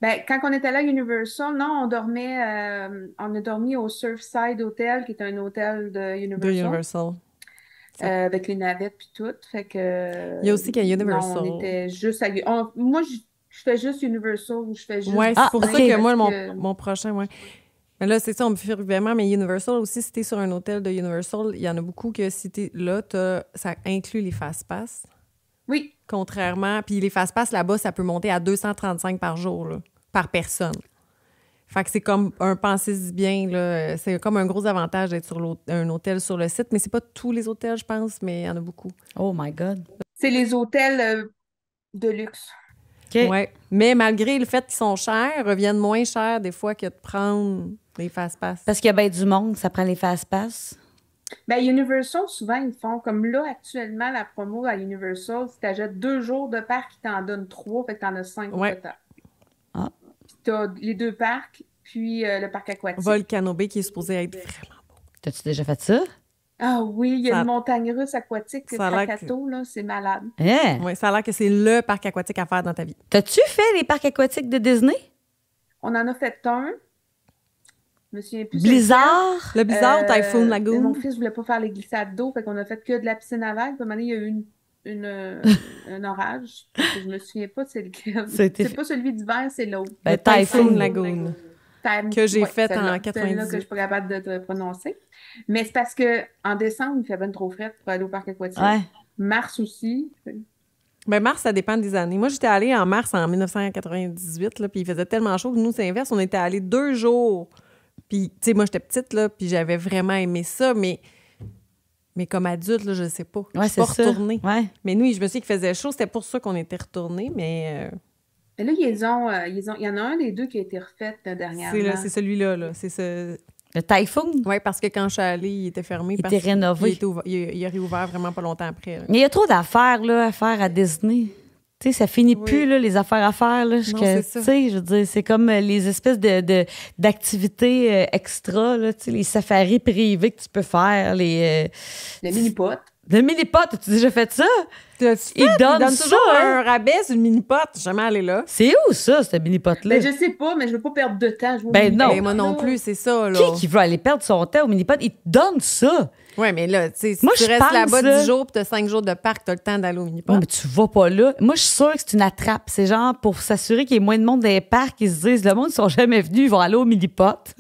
Ben, quand on était là à Universal, non, on a dormi au Surfside Hotel, qui est un hôtel de Universal. Avec les navettes puis tout. Fait que... Il y a aussi qu'à Universal. Non, on était juste à... moi, je fais juste Universal ou je fais juste... Oui, c'est pour ça que moi, mon prochain, ouais. Mais là, c'est ça, on me fait vraiment, mais Universal aussi, si t'es sur un hôtel de Universal, il y en a beaucoup que si t'es là, ça inclut les fast-pass. Oui. Contrairement, puis les fast-pass là-bas, ça peut monter à 235 par jour, là, par personne. Fait que c'est comme pensez-y bien, là, c'est comme un gros avantage d'être sur un hôtel sur le site, mais c'est pas tous les hôtels, je pense, mais il y en a beaucoup. Oh my God. C'est les hôtels de luxe. Okay. Ouais. Mais malgré le fait qu'ils sont chers, reviennent moins chers des fois que de prendre Les fast-pass. Parce qu'il y a bien du monde, ça prend les fast-pass. Ben, Universal, souvent, ils font comme là, actuellement, la promo à Universal, si tu achètes 2 jours de parc, ils t'en donnent 3, fait que t'en as 5 au total. Ah. Puis t'as les 2 parcs, puis le parc aquatique. Volcano Bay qui est supposé être vraiment beau. T'as-tu déjà fait ça? Ah oui, il y a une montagne russe aquatique, c'est Krakatoa, là, c'est malade. Yeah. Oui, ça a l'air que c'est le parc aquatique à faire dans ta vie. T'as-tu fait les parcs aquatiques de Disney? On en a fait un. Je me souviens plus. Blizzard? Le Blizzard, Typhoon Lagoon. Mon fils voulait pas faire les glissades d'eau, fait qu'on a fait que de la piscine à vagues. Puis à un moment donné, il y a eu un orage. Je me souviens pas de c'est lequel. C'est pas celui d'hiver, c'est l'autre. Typhoon Lagoon. Que j'ai fait en 98. C'est là que je suis pas capable de te prononcer. Mais c'est parce que en décembre, il fait bien trop frais pour aller au parc aquatique. Ouais. Mars aussi. Ben mars, ça dépend des années. Moi, j'étais allée en mars en 1998, là, puis il faisait tellement chaud que nous, c'est inverse. On était allés 2 jours. Puis, tu sais, moi, j'étais petite, là, puis j'avais vraiment aimé ça, mais comme adulte, là, je sais pas. Ouais, je suis pas retournée. Ouais. Mais nous, je me souviens qu'il faisait chaud. C'était pour ça qu'on était retournés, mais... Mais là, il y en a un des deux qui a été refait dernièrement. C'est celui-là, là. C'est ce... Le Typhoon? Oui, parce que quand je suis allée, il était fermé. Il était rénové. Il a réouvert vraiment pas longtemps après. Là. Mais il y a trop d'affaires là, à faire à Disney. Tu sais, ça finit plus, là, les affaires à faire. Là, c'est ça. Tu sais, je veux dire, c'est comme les espèces d'activités extra, là, tu sais, les safaris privés que tu peux faire, Le mini-pot. Le mini-pot, as-tu déjà fait ça? Ils donnent toujours ça, un rabais sur le mini-pot. Je suis jamais allée là. C'est où, ça, ce mini-pot-là? Ben, je sais pas, mais je veux pas perdre de temps. Non. Ben, moi non plus, c'est ça, là. Qui veut aller perdre son temps au mini-pot? Ils te donnent ça. Oui, mais là, tu sais, si moi, tu restes là-bas 10 jours puis tu as 5 jours de parc, tu as le temps d'aller au mini-pot. Oui, mais tu vas pas là. Moi, je suis sûre que c'est une attrape. C'est genre pour s'assurer qu'il y ait moins de monde dans les parcs. Ils se disent, le monde, ils sont jamais venus, ils vont aller au mini-pot.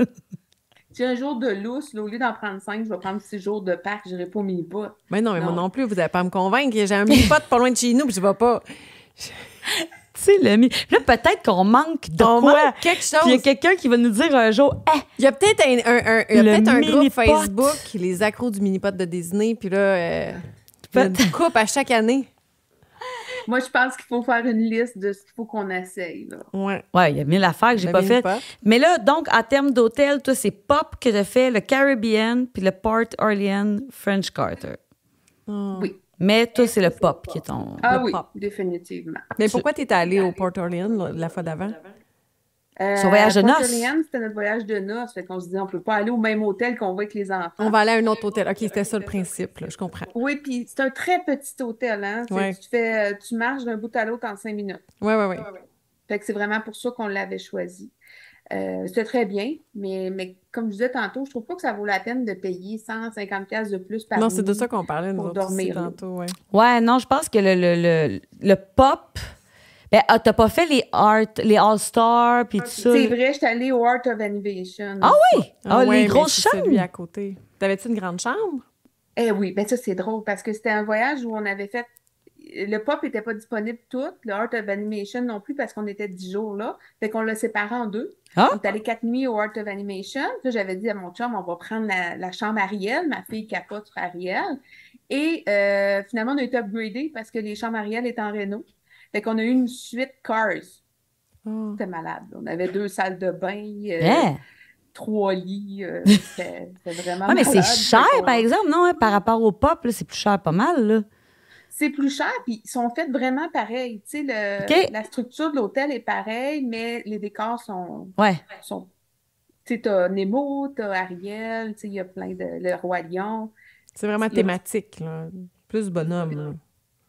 Si un jour de lousse, là, au lieu d'en prendre 5, je vais prendre 6 jours de parc, je n'irai pas au mini-pot. Mais non, mais moi non plus, vous n'allez pas me convaincre. J'ai un mini-pot pas loin de chez nous puis je vais pas. Tu sais, là, peut-être qu'on manque de quoi. Quelque chose. Puis il y a quelqu'un qui va nous dire un jour, il y a peut-être un groupe Facebook, les accros du mini-pot de Disney, puis là, il y a une coupe à chaque année. Moi, je pense qu'il faut faire une liste de ce qu'il faut qu'on essaye. Là. Ouais, il y a 1000 affaires que j'ai pas faites. Mais là, donc, en termes d'hôtel, toi, c'est Pop que tu as fait, le Caribbean, puis le Port Orleans French Carter. Oui. Mais toi, c'est le Pop qui est ton... Ah oui, pop. Définitivement. Mais pourquoi tu es allée au Port Orleans la fois d'avant? Son voyage de noces. Port Orleans, c'était notre voyage de noces. Fait qu'on se dit, on peut pas aller au même hôtel qu'on va avec les enfants. On va aller à un autre hôtel. OK, c'était ça le principe, là, je comprends. Oui, puis c'est un très petit hôtel, hein. Ouais. Tu marches d'un bout à l'autre en 5 minutes. Oui. Fait que c'est vraiment pour ça qu'on l'avait choisi. C'était très bien, mais comme je disais tantôt, je trouve pas que ça vaut la peine de payer 150$ de plus par nuit. Non, c'est de ça qu'on parlait, pour dormir tantôt, ouais. Ouais, non, je pense que le Pop... Ben, t'as pas fait les All-Stars puis tout ça? C'est vrai, j'étais allée au Art of Animation. Ah oui? Les grosses chambres? Celui à côté. T'avais-tu une grande chambre? Oui, ben ça, c'est drôle parce que c'était un voyage où on avait fait... Le Pop n'était pas disponible tout, le Art of Animation non plus parce qu'on était 10 jours là. Fait qu'on l'a séparé en 2. Ah? On est allé 4 nuits au Art of Animation. Puis là, j'avais dit à mon chum, on va prendre la chambre Ariel. Ma fille capote sur Ariel. Et finalement, on a été upgradé parce que les chambres Ariel étaient en réno. Fait qu'on a eu une suite Cars. Oh. C'était malade. On avait 2 salles de bain, 3 lits. C'était vraiment malade. Mais c'est cher, par exemple, non? Par rapport au Pop, là, c'est plus cher pas mal, là. C'est plus cher, puis ils sont faits vraiment pareils. Tu sais, la structure de l'hôtel est pareille, mais les décors sont... Ouais. Tu sais, t'as Nemo, t'as Ariel, tu sais, il y a plein de... Le Roi Lion. C'est vraiment thématique, là. Plus bonhomme, là.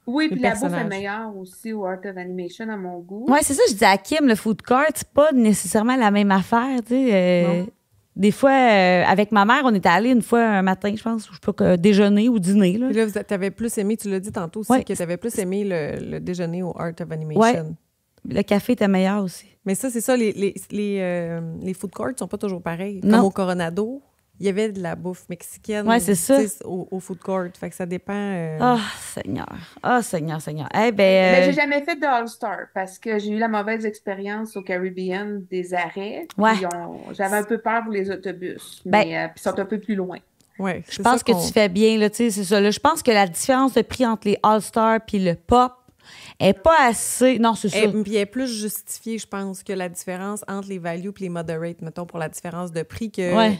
Oui, puis la bouffe est meilleure aussi au Art of Animation, à mon goût. Oui, c'est ça, je dis à Kim, le food court, c'est pas nécessairement la même affaire, tu sais. Des fois, avec ma mère, on était allés une fois un matin, je pense, je sais pas, déjeuner ou dîner. Là. Puis là, t'avais plus aimé, tu l'as dit tantôt aussi, que t'avais plus aimé le déjeuner au Art of Animation. Ouais. Le café était meilleur aussi. Mais ça, c'est ça, les food courts sont pas toujours pareils. Non. Comme au Coronado, il y avait de la bouffe mexicaine. Oui, c'est ça. Au food court. Fait que ça dépend. Oh, Seigneur. Oh, Seigneur. Mais j'ai jamais fait de All-Star parce que j'ai eu la mauvaise expérience au Caribbean des arrêts. Ouais. J'avais un peu peur pour les autobus. Mais puis ils sont un peu plus loin. Ouais, je pense que tu fais bien, là, tu sais, c'est ça. Là, je pense que la différence de prix entre les All-Stars puis le Pop elle n'est pas assez... Non, c'est ça. Puis elle est plus justifiée, je pense, que la différence entre les values et les moderate, mettons, pour la différence de prix que... Ouais.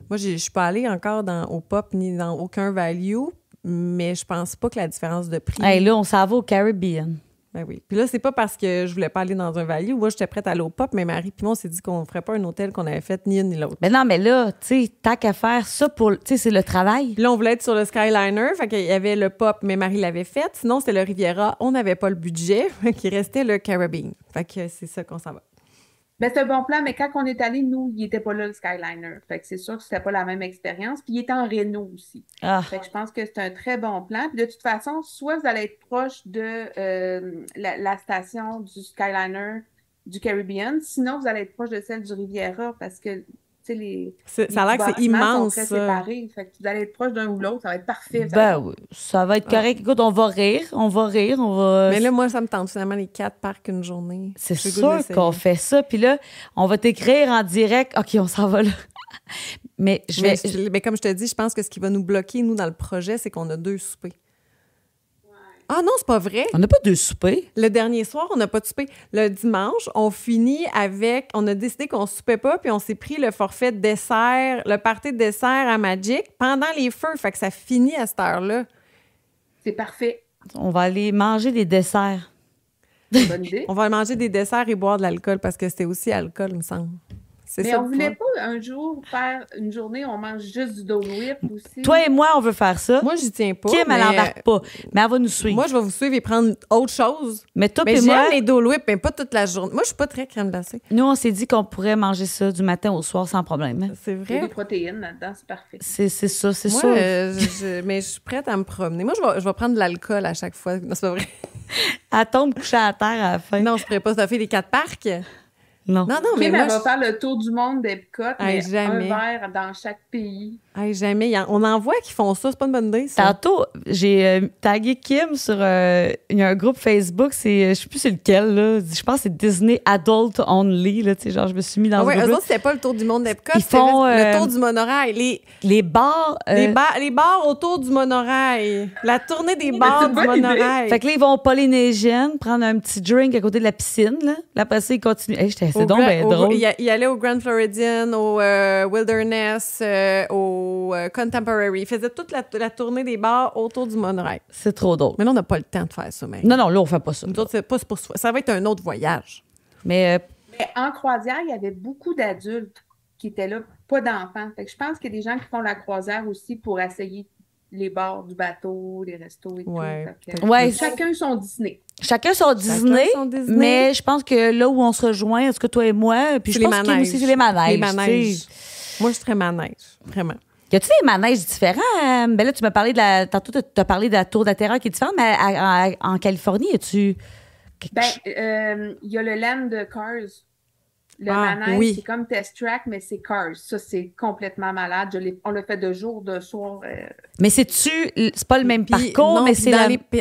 Moi, je suis pas allée encore au pop ni dans aucun value, mais je pense pas que la différence de prix... Hey, là, on s'en va au Caribbean. Ben oui. Puis là, c'est pas parce que je voulais pas aller dans un value. Moi, j'étais prête à aller au pop, mais Marie puis moi, on s'est dit qu'on ferait pas un hôtel qu'on avait fait ni une ni l'autre. Mais non, mais là, tu sais, tant qu'à faire ça pour... Tu sais, c'est le travail. Puis là, on voulait être sur le Skyliner, fait qu'il y avait le pop, mais Marie l'avait fait. Sinon, c'était le Riviera. On n'avait pas le budget, fait qu'il restait le Caribbean. Fait que c'est ça qu'on s'en va. Ben, c'est un bon plan, mais quand on est allé, nous, il était pas là, le Skyliner. Fait que c'est sûr que c'était pas la même expérience. Puis il était en réno aussi. Ah. Fait que je pense que c'est un très bon plan. Puis de toute façon, soit vous allez être proche de la station du Skyliner du Caribbean, sinon vous allez être proche de celle du Riviera parce que, tu sais, les ça a l'air que c'est immense, sont très séparés. Fait que vous allez être proche d'un ou l'autre, ça va être parfait. Ben oui, ça va être correct. Écoute, on va rire. Mais là, moi, ça me tente finalement les 4 parcs une journée. C'est sûr qu'on fait ça. Puis là, on va t'écrire en direct. OK, on s'en va là. Mais comme je te dis, je pense que ce qui va nous bloquer, nous, dans le projet, c'est qu'on a 2 soupers. Ah non, c'est pas vrai. On n'a pas 2 soupers. Le dernier soir, on n'a pas de souper. Le dimanche, on finit avec... On a décidé qu'on soupait pas, puis on s'est pris le forfait de dessert, le party de dessert à Magic pendant les feux. Fait que ça finit à cette heure-là. C'est parfait. On va aller manger des desserts. Bonne idée. On va manger des desserts et boire de l'alcool parce que c'était aussi alcool, il me semble. Mais on voulait pas un jour faire une journée où on mange juste du Dole Whip aussi. Toi et moi, on veut faire ça. Moi, j'y tiens pas. Kim, elle n'embarque pas. Mais elle va nous suivre. Moi, je vais vous suivre et prendre autre chose. Mais toi et moi... j'aime les Dole Whip, mais pas toute la journée. Moi, je suis pas très crème glacée. Nous, on s'est dit qu'on pourrait manger ça du matin au soir sans problème. Hein? C'est vrai. Il y a des protéines là-dedans, c'est parfait. C'est ça, c'est moi, sûr. Mais je suis prête à me promener. Moi, je vais prendre de l'alcool à chaque fois. Non, c'est pas vrai. Elle tombe couchée à terre à la fin. Non, je ne pourrais pas stoffer les 4 parcs. Non, mais Kim, moi, elle va faire le tour du monde d'Epcot, mais jamais. un verre dans chaque pays. Jamais. On en voit qui font ça. C'est pas une bonne idée, ça. Tantôt, j'ai tagué Kim sur... il y a un groupe Facebook, je sais plus c'est lequel, là. Je pense que c'est Disney Adult Only, là. Tu sais, genre, je me suis mis dans ce groupe-là. Eux autres, c'était pas le tour du monde d'Epcot, Ils c'était font, le tour du monorail. Les bars... Les bars autour du monorail. La tournée des bars du monorail. Fait que là, ils vont au Polynesian, prendre un petit drink à côté de la piscine, là. Là, après ça, ils continuent. Hey, c'est donc bien drôle. Il allait au Grand Floridian, au Wilderness, au Contemporary. Il faisait toute la tournée des bars autour du monorail. C'est trop drôle. Mais là, on n'a pas le temps de faire ça, mec. Non, là, on fait pas ça. Nous autres, c'est pas pour soi. Ça va être un autre voyage. Mais en croisière, il y avait beaucoup d'adultes qui étaient là, pas d'enfants. Fait que je pense qu'il y a des gens qui font la croisière aussi pour essayer les bars du bateau, les restos et tout. Chacun son Disney. Chacun son Disney, mais je pense que là où on se rejoint, est-ce que toi et moi, puis je pense que aussi, c'est les manèges. Les manèges. Moi, je suis très manège, vraiment. Y a-tu des manèges différents? Ben là, tu m'as parlé tantôt, tu as parlé de la Tour de la Terreur qui est différente, mais en Californie, y a-tu... il y a le land de Cars. Le manège, c'est comme Test Track, mais c'est Cars. Ça, c'est complètement malade. On l'a fait de jour, de soir. Mais c'est pas le même parcours, mais c'est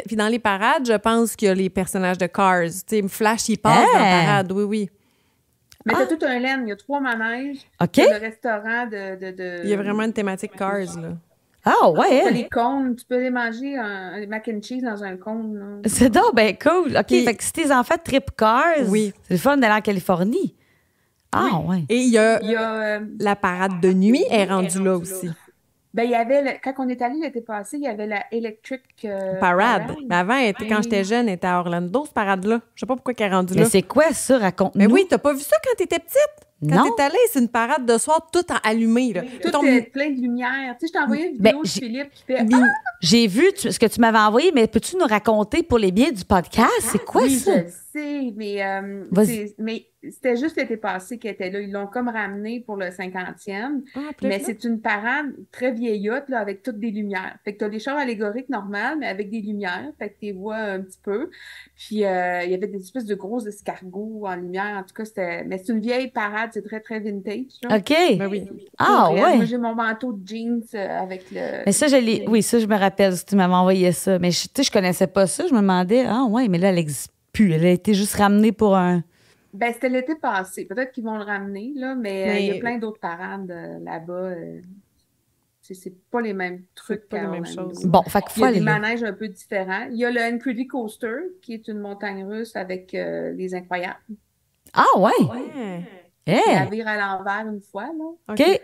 Puis dans les parades, je pense qu'il y a les personnages de Cars. Tu sais, Flash, il passe dans la parade, oui. Mais t'as tout un land. Il y a 3 manèges. OK. Le restaurant de... Il y a vraiment une thématique Cars, là. Ah, ouais. T'as les cônes. Tu peux aller manger un mac and cheese dans un cône, là. C'est donc ben cool. OK, fait que si tes enfants trip Cars, c'est le fun d'aller en Californie. Ah, ouais. Et il y a la parade de nuit est rendue là aussi. Ben, il y avait, quand on est allé l'été passé, il y avait la Electric Parade. Mais avant, quand j'étais jeune, elle était à Orlando, cette parade-là. Je sais pas pourquoi elle est rendue là. Mais c'est quoi ça? Raconte-nous. Mais oui, t'as pas vu ça quand t'étais petite? Quand Non. t'es allée, c'est une parade de soir toute allumée. Là. Tout plein de lumière. Tu sais, je t'ai envoyé une vidéo de Philippe qui fait... J'ai vu ce que tu m'avais envoyé, mais peux-tu nous raconter pour les biens du podcast? C'est quoi ça? Oui, je sais, mais c'était juste l'été passé qu'elle était là. Ils l'ont comme ramené pour le 50e. Mais c'est une parade très vieillotte, là, avec toutes des lumières. Fait que t'as les chars allégoriques normales, mais avec des lumières. Fait que t'es vois un petit peu. Puis, il y avait des espèces de gros escargots en lumière. En tout cas, mais c'est une vieille parade. C'est très, très vintage. Là. OK. Ben oui. Ah, ouais. Moi, j'ai mon manteau de jeans avec le... Mais ça, oui, ça, je me rappelle. Tu m'avais envoyé ça. Mais, tu sais, je connaissais pas ça. Je me demandais, ouais, mais là, elle n'existe plus. Elle a été juste ramenée pour un... Ben, c'était l'été passé. Peut-être qu'ils vont le ramener, là, mais il y a plein d'autres parades là-bas. C'est pas les mêmes trucs pas les mêmes choses. Bon, fait qu'il faut aller Il y a des manèges un peu différents. Il y a le Incredible Coaster, qui est une montagne russe avec les Incroyables. Ah, ouais? Il la vire à l'envers une fois, là. OK.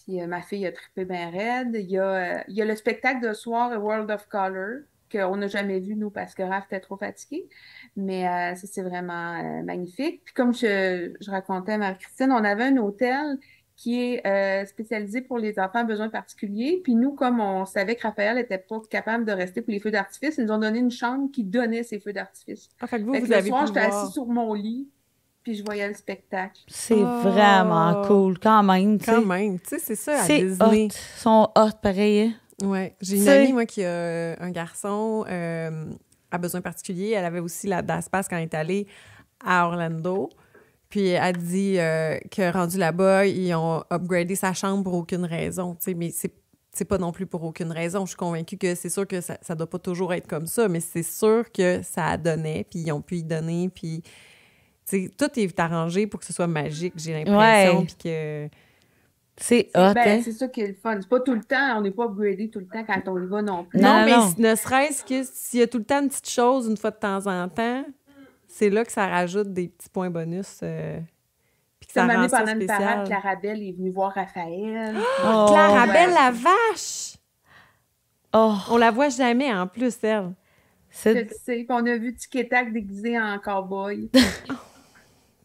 Puis ma fille a trippé bien raide. Il y a le spectacle de soir, World of Color, qu'on n'a jamais vu, nous, parce que Raph était trop fatigué. Mais ça, c'est vraiment magnifique. Puis comme je racontais à Marie-Christine, on avait un hôtel qui est spécialisé pour les enfants à besoins particuliers. Puis nous, comme on savait que Raphaël n'était pas capable de rester pour les feux d'artifice, ils nous ont donné une chambre qui donnait ces feux d'artifice. Fait que vous le avez soir, pu j'étais voir. assise sur mon lit, puis je voyais le spectacle. C'est vraiment cool, quand même. Quand même, tu sais, c'est ça, à C'est Disney. hot. Ils sont hot, pareil. Ouais. J'ai une amie, moi, qui a un garçon à besoins particuliers. Elle avait aussi la DASPAS quand elle est allée à Orlando. Puis elle dit que rendu là-bas, ils ont upgradé sa chambre pour aucune raison. Tu sais, mais c'est pas non plus pour aucune raison. Je suis convaincue que c'est sûr que ça doit pas toujours être comme ça, mais c'est sûr que ça a donné, puis ils ont pu y donner, puis tu sais, tout est arrangé pour que ce soit magique, j'ai l'impression, puis que... C'est hot, hein? C'est ça qui est le fun. C'est pas tout le temps, on n'est pas upgradé tout le temps quand on y va non plus. Non, mais ne serait-ce que s'il y a tout le temps une petite chose, une fois de temps en temps, c'est là que ça rajoute des petits points bonus. Puis que ça rend ça pendant une spécial. parade, Clarabelle est venue voir Raphaël. Oh, Clarabelle, la vache! Oh. On la voit jamais, en plus, elle. Je le sais. Puis on a vu Tic Tac déguisé en cowboy.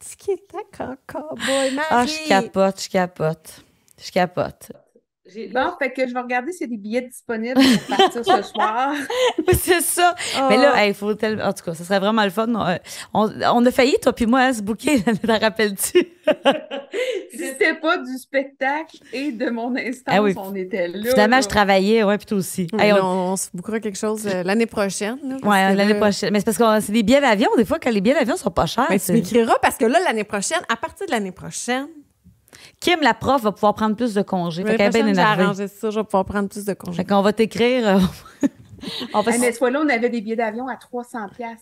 Tic Tac en cowboy, Marie! Ah, je capote. Bon, fait que je vais regarder s'il y a des billets disponibles pour partir ce soir. C'est ça. Oh. Mais là, il faut tellement... En tout cas, ça serait vraiment le fun. On a failli, toi puis moi, se booker. T'en rappelles-tu? Si c'était pas du spectacle et de mon instance, on était là. Finalement, je travaillais, puis toi aussi. Oui, on se bookera quelque chose l'année prochaine. Oui, l'année prochaine. Mais c'est parce que c'est des billets d'avion. Des fois, quand les billets d'avion sont pas chers. Mais tu m'écriras parce que là, l'année prochaine, à partir de l'année prochaine, Kim, la prof, va pouvoir prendre plus de congés. Fait qu'elle est bien énervée. J'ai arrangé ça, je vais pouvoir prendre plus de congés. Fait qu'on va t'écrire. Mais ce fois-là, on avait des billets d'avion à 300$.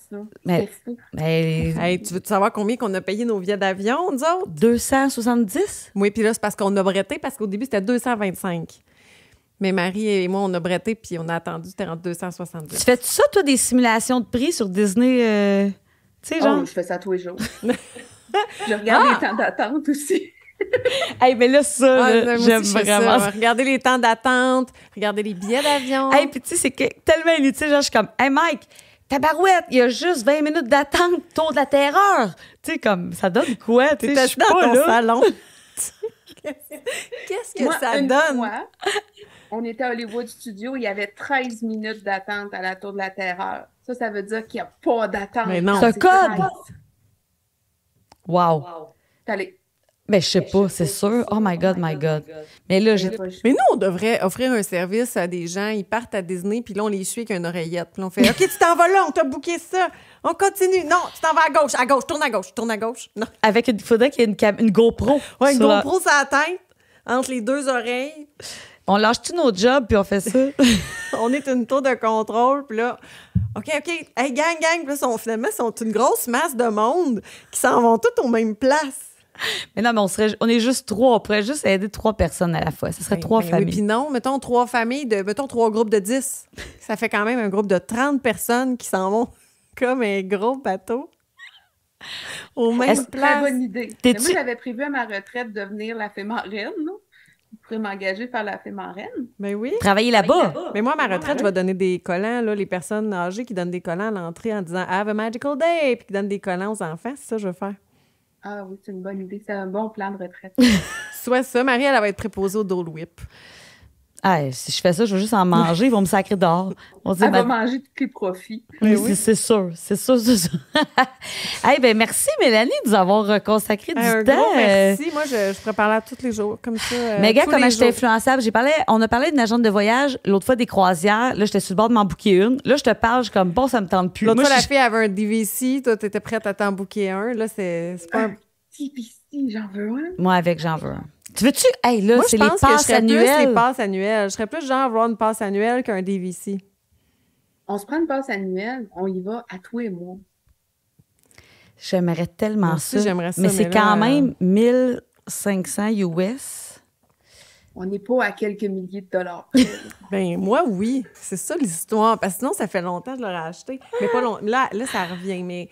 C'était fou. Hey, tu veux savoir combien qu'on a payé nos billets d'avion, nous autres? 270? Oui, puis là, c'est parce qu'on a bretté, parce qu'au début, c'était 225. Mais Marie et moi, on a bretté, puis on a attendu, c'était entre 270. Tu fais-tu ça, toi, des simulations de prix sur Disney? Tu sais, genre? Oh, je fais ça tous les jours. Je regarde les temps d'attente aussi. Hey, mais là, ça, j'aime vraiment ça. Regardez les temps d'attente, regardez les billets d'avion. Hey, puis tu sais, c'est tellement inutile. Genre, je suis comme, hey, Mike, tabarouette, il y a juste 20 minutes d'attente, tour de la terreur. Tu sais, comme, ça donne quoi? Tu sais, je suis dans pas ton là. salon. Qu'est-ce que ça donne? Fois, on était à Hollywood Studio, il y avait 13 minutes d'attente à la tour de la terreur. Ça veut dire qu'il n'y a pas d'attente. Mais non. C'est un code. Wow. Allez. Mais je sais pas, c'est sûr. Oh my God. Mais là, Mais nous, on devrait offrir un service à des gens. Ils partent à Disney, puis là, on les suit avec une oreillette. Puis on fait « OK, tu t'en vas là, on t'a booké ça. On continue. Non, tu t'en vas à gauche, tourne à gauche. » Non. Il faudrait qu'il y ait une GoPro. Ouais, une GoPro sur la tête, entre les deux oreilles. On lâche-tu nos jobs, puis on fait ça? On est une tour de contrôle, puis là, OK, hey, gang, puis là, finalement, ils sont une grosse masse de monde qui s'en vont toutes aux mêmes places. Mais non, mais on est juste 3. On pourrait juste aider 3 personnes à la fois. Ce serait 3 familles. Oui, puis non, mettons 3 familles, mettons 3 groupes de 10. Ça fait quand même un groupe de 30 personnes qui s'en vont comme un gros bateau aux mêmes places. Très bonne idée. Moi, j'avais prévu à ma retraite de devenir la fée marraine, non? Vous pourrez m'engager par la fée marraine. Ben oui. Travailler là-bas. Mais moi, à ma retraite, je vais donner des collants, là, les personnes âgées qui donnent des collants à l'entrée en disant « Have a magical day », puis qui donnent des collants aux enfants. C'est ça que je veux faire. Ah oui, c'est une bonne idée. C'est un bon plan de retraite. Soit ça, Marie, elle va être préposée au Dole Whip. Ah, si je fais ça, je vais juste en manger. Ils vont me sacrer dehors. Elle va manger tous les profits. Oui. C'est sûr. Hey, ben merci, Mélanie, de nous avoir consacré du temps. Merci. Moi, je prépare là tous les jours, comme ça. Mais gars, comment j'étais influençable, on a parlé d'une agente de voyage, l'autre fois des croisières. Là, j'étais sur le bord de m'en booker une. Là, je te parle, je suis comme, bon, ça me tente plus. L'autre fois, la fille avait un DVC. Toi, t'étais prête à t'en booker un. Là, c'est pas un... DVC, j'en veux un. Moi, j'en veux un. Tu veux-tu? Hey, là, moi, c'est les passes annuelles. Plus les passes annuelles. Je serais plus genre avoir une passe annuelle qu'un DVC. On se prend une passe annuelle, on y va à tous les mois. J'aimerais tellement ça. J'aimerais ça. Mais c'est quand même 1500 US. on n'est pas à quelques milliers de dollars. Ben moi, oui. C'est ça l'histoire. Parce que sinon, ça fait longtemps que je l'aurais acheté. Mais pas longtemps. Là, ça revient. Mais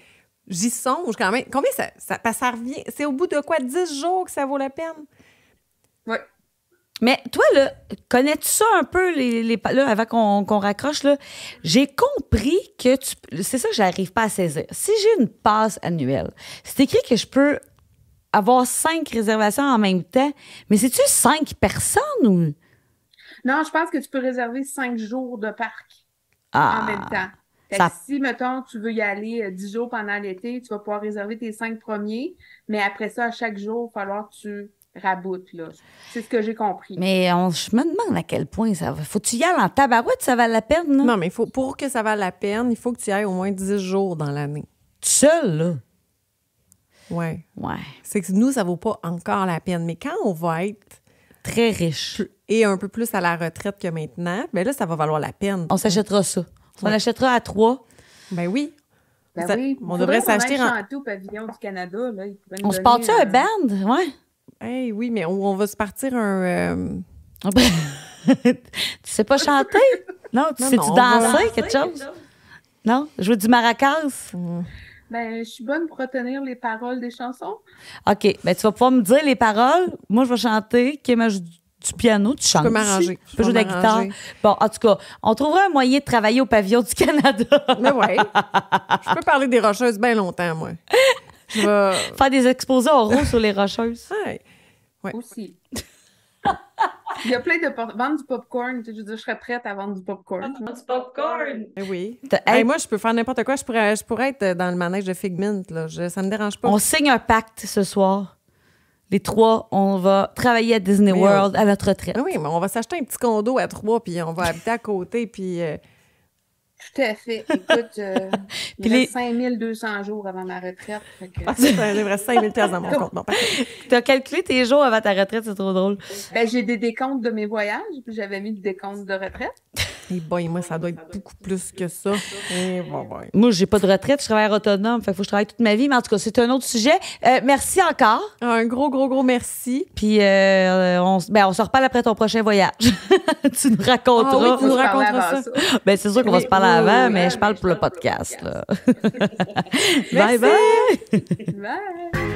j'y songe quand même. Combien ça revient? C'est au bout de quoi? 10 jours que ça vaut la peine? Oui. Mais toi, là, connais-tu ça un peu, là, avant qu'on raccroche, là? J'ai compris que c'est ça que j'arrive pas à saisir. Si j'ai une passe annuelle, c'est écrit que je peux avoir 5 réservations en même temps, mais c'est-tu 5 personnes ou... Non, je pense que tu peux réserver 5 jours de parc en même temps. Fait que si, mettons, tu veux y aller 10 jours pendant l'été, tu vas pouvoir réserver tes 5 premiers, mais après ça, à chaque jour, il va falloir que tu raboutes, là. C'est ce que j'ai compris. Mais je me demande à quel point ça va. Faut-tu y aller en tabarouette, ça vaut la peine, là? Non, mais pour que ça vaille la peine, il faut que tu y ailles au moins 10 jours dans l'année. Tout seul, là? Ouais. Ouais. C'est que nous, ça vaut pas encore la peine. Mais quand on va être très riche et un peu plus à la retraite que maintenant, bien là, ça va valoir la peine. On s'achètera ça. On l'achètera à 3. Ben oui. Ben oui. On devrait s'acheter chanter au pavillon du Canada. Là. On se part-tu un band? Ouais. Hey, oui, mais on va se partir un... Tu sais pas chanter? Non, tu sais-tu danser, quelque chose? Non? Jouer du maracas? Ben, je suis bonne pour retenir les paroles des chansons. OK. Ben, tu vas pouvoir me dire les paroles. Moi, je vais chanter. Kim joue du piano. Tu chantes. Je peux m'arranger. Tu peux jouer de la guitare. Bon, en tout cas, on trouvera un moyen de travailler au pavillon du Canada. Mais ouais. Je peux parler des Rocheuses bien longtemps, moi. Je vais faire des exposés oraux sur les Rocheuses. Ouais. Aussi. Il y a plein de vendre du popcorn. Je veux dire, je serais prête à vendre du popcorn. Du popcorn. Oui. Moi, je peux faire n'importe quoi. Je pourrais être dans le manège de Figment. Là. Ça me dérange pas. On signe un pacte ce soir. Les 3, on va travailler à Disney World à notre retraite. Oui, mais on va s'acheter un petit condo à 3 puis on va habiter à côté. Puis tout à fait. Écoute, il reste 5200 jours avant ma retraite. Il reste 5000 $ dans mon compte. Bon, tu as calculé tes jours avant ta retraite, c'est trop drôle. Ben, j'ai des décomptes de mes voyages, puis j'avais mis des décomptes de retraite. Et moi, ça doit être beaucoup plus que ça. Moi, j'ai pas de retraite, je travaille autonome, fait qu'il faut que je travaille toute ma vie, mais en tout cas, c'est un autre sujet. Merci encore. Un gros merci. Puis, on se reparle après ton prochain voyage. Tu nous raconteras. Ah oui, tu nous raconteras ça. Ben, c'est sûr qu'on va se parler avant, mais je parle pour le podcast. Là. Bye bye. Bye.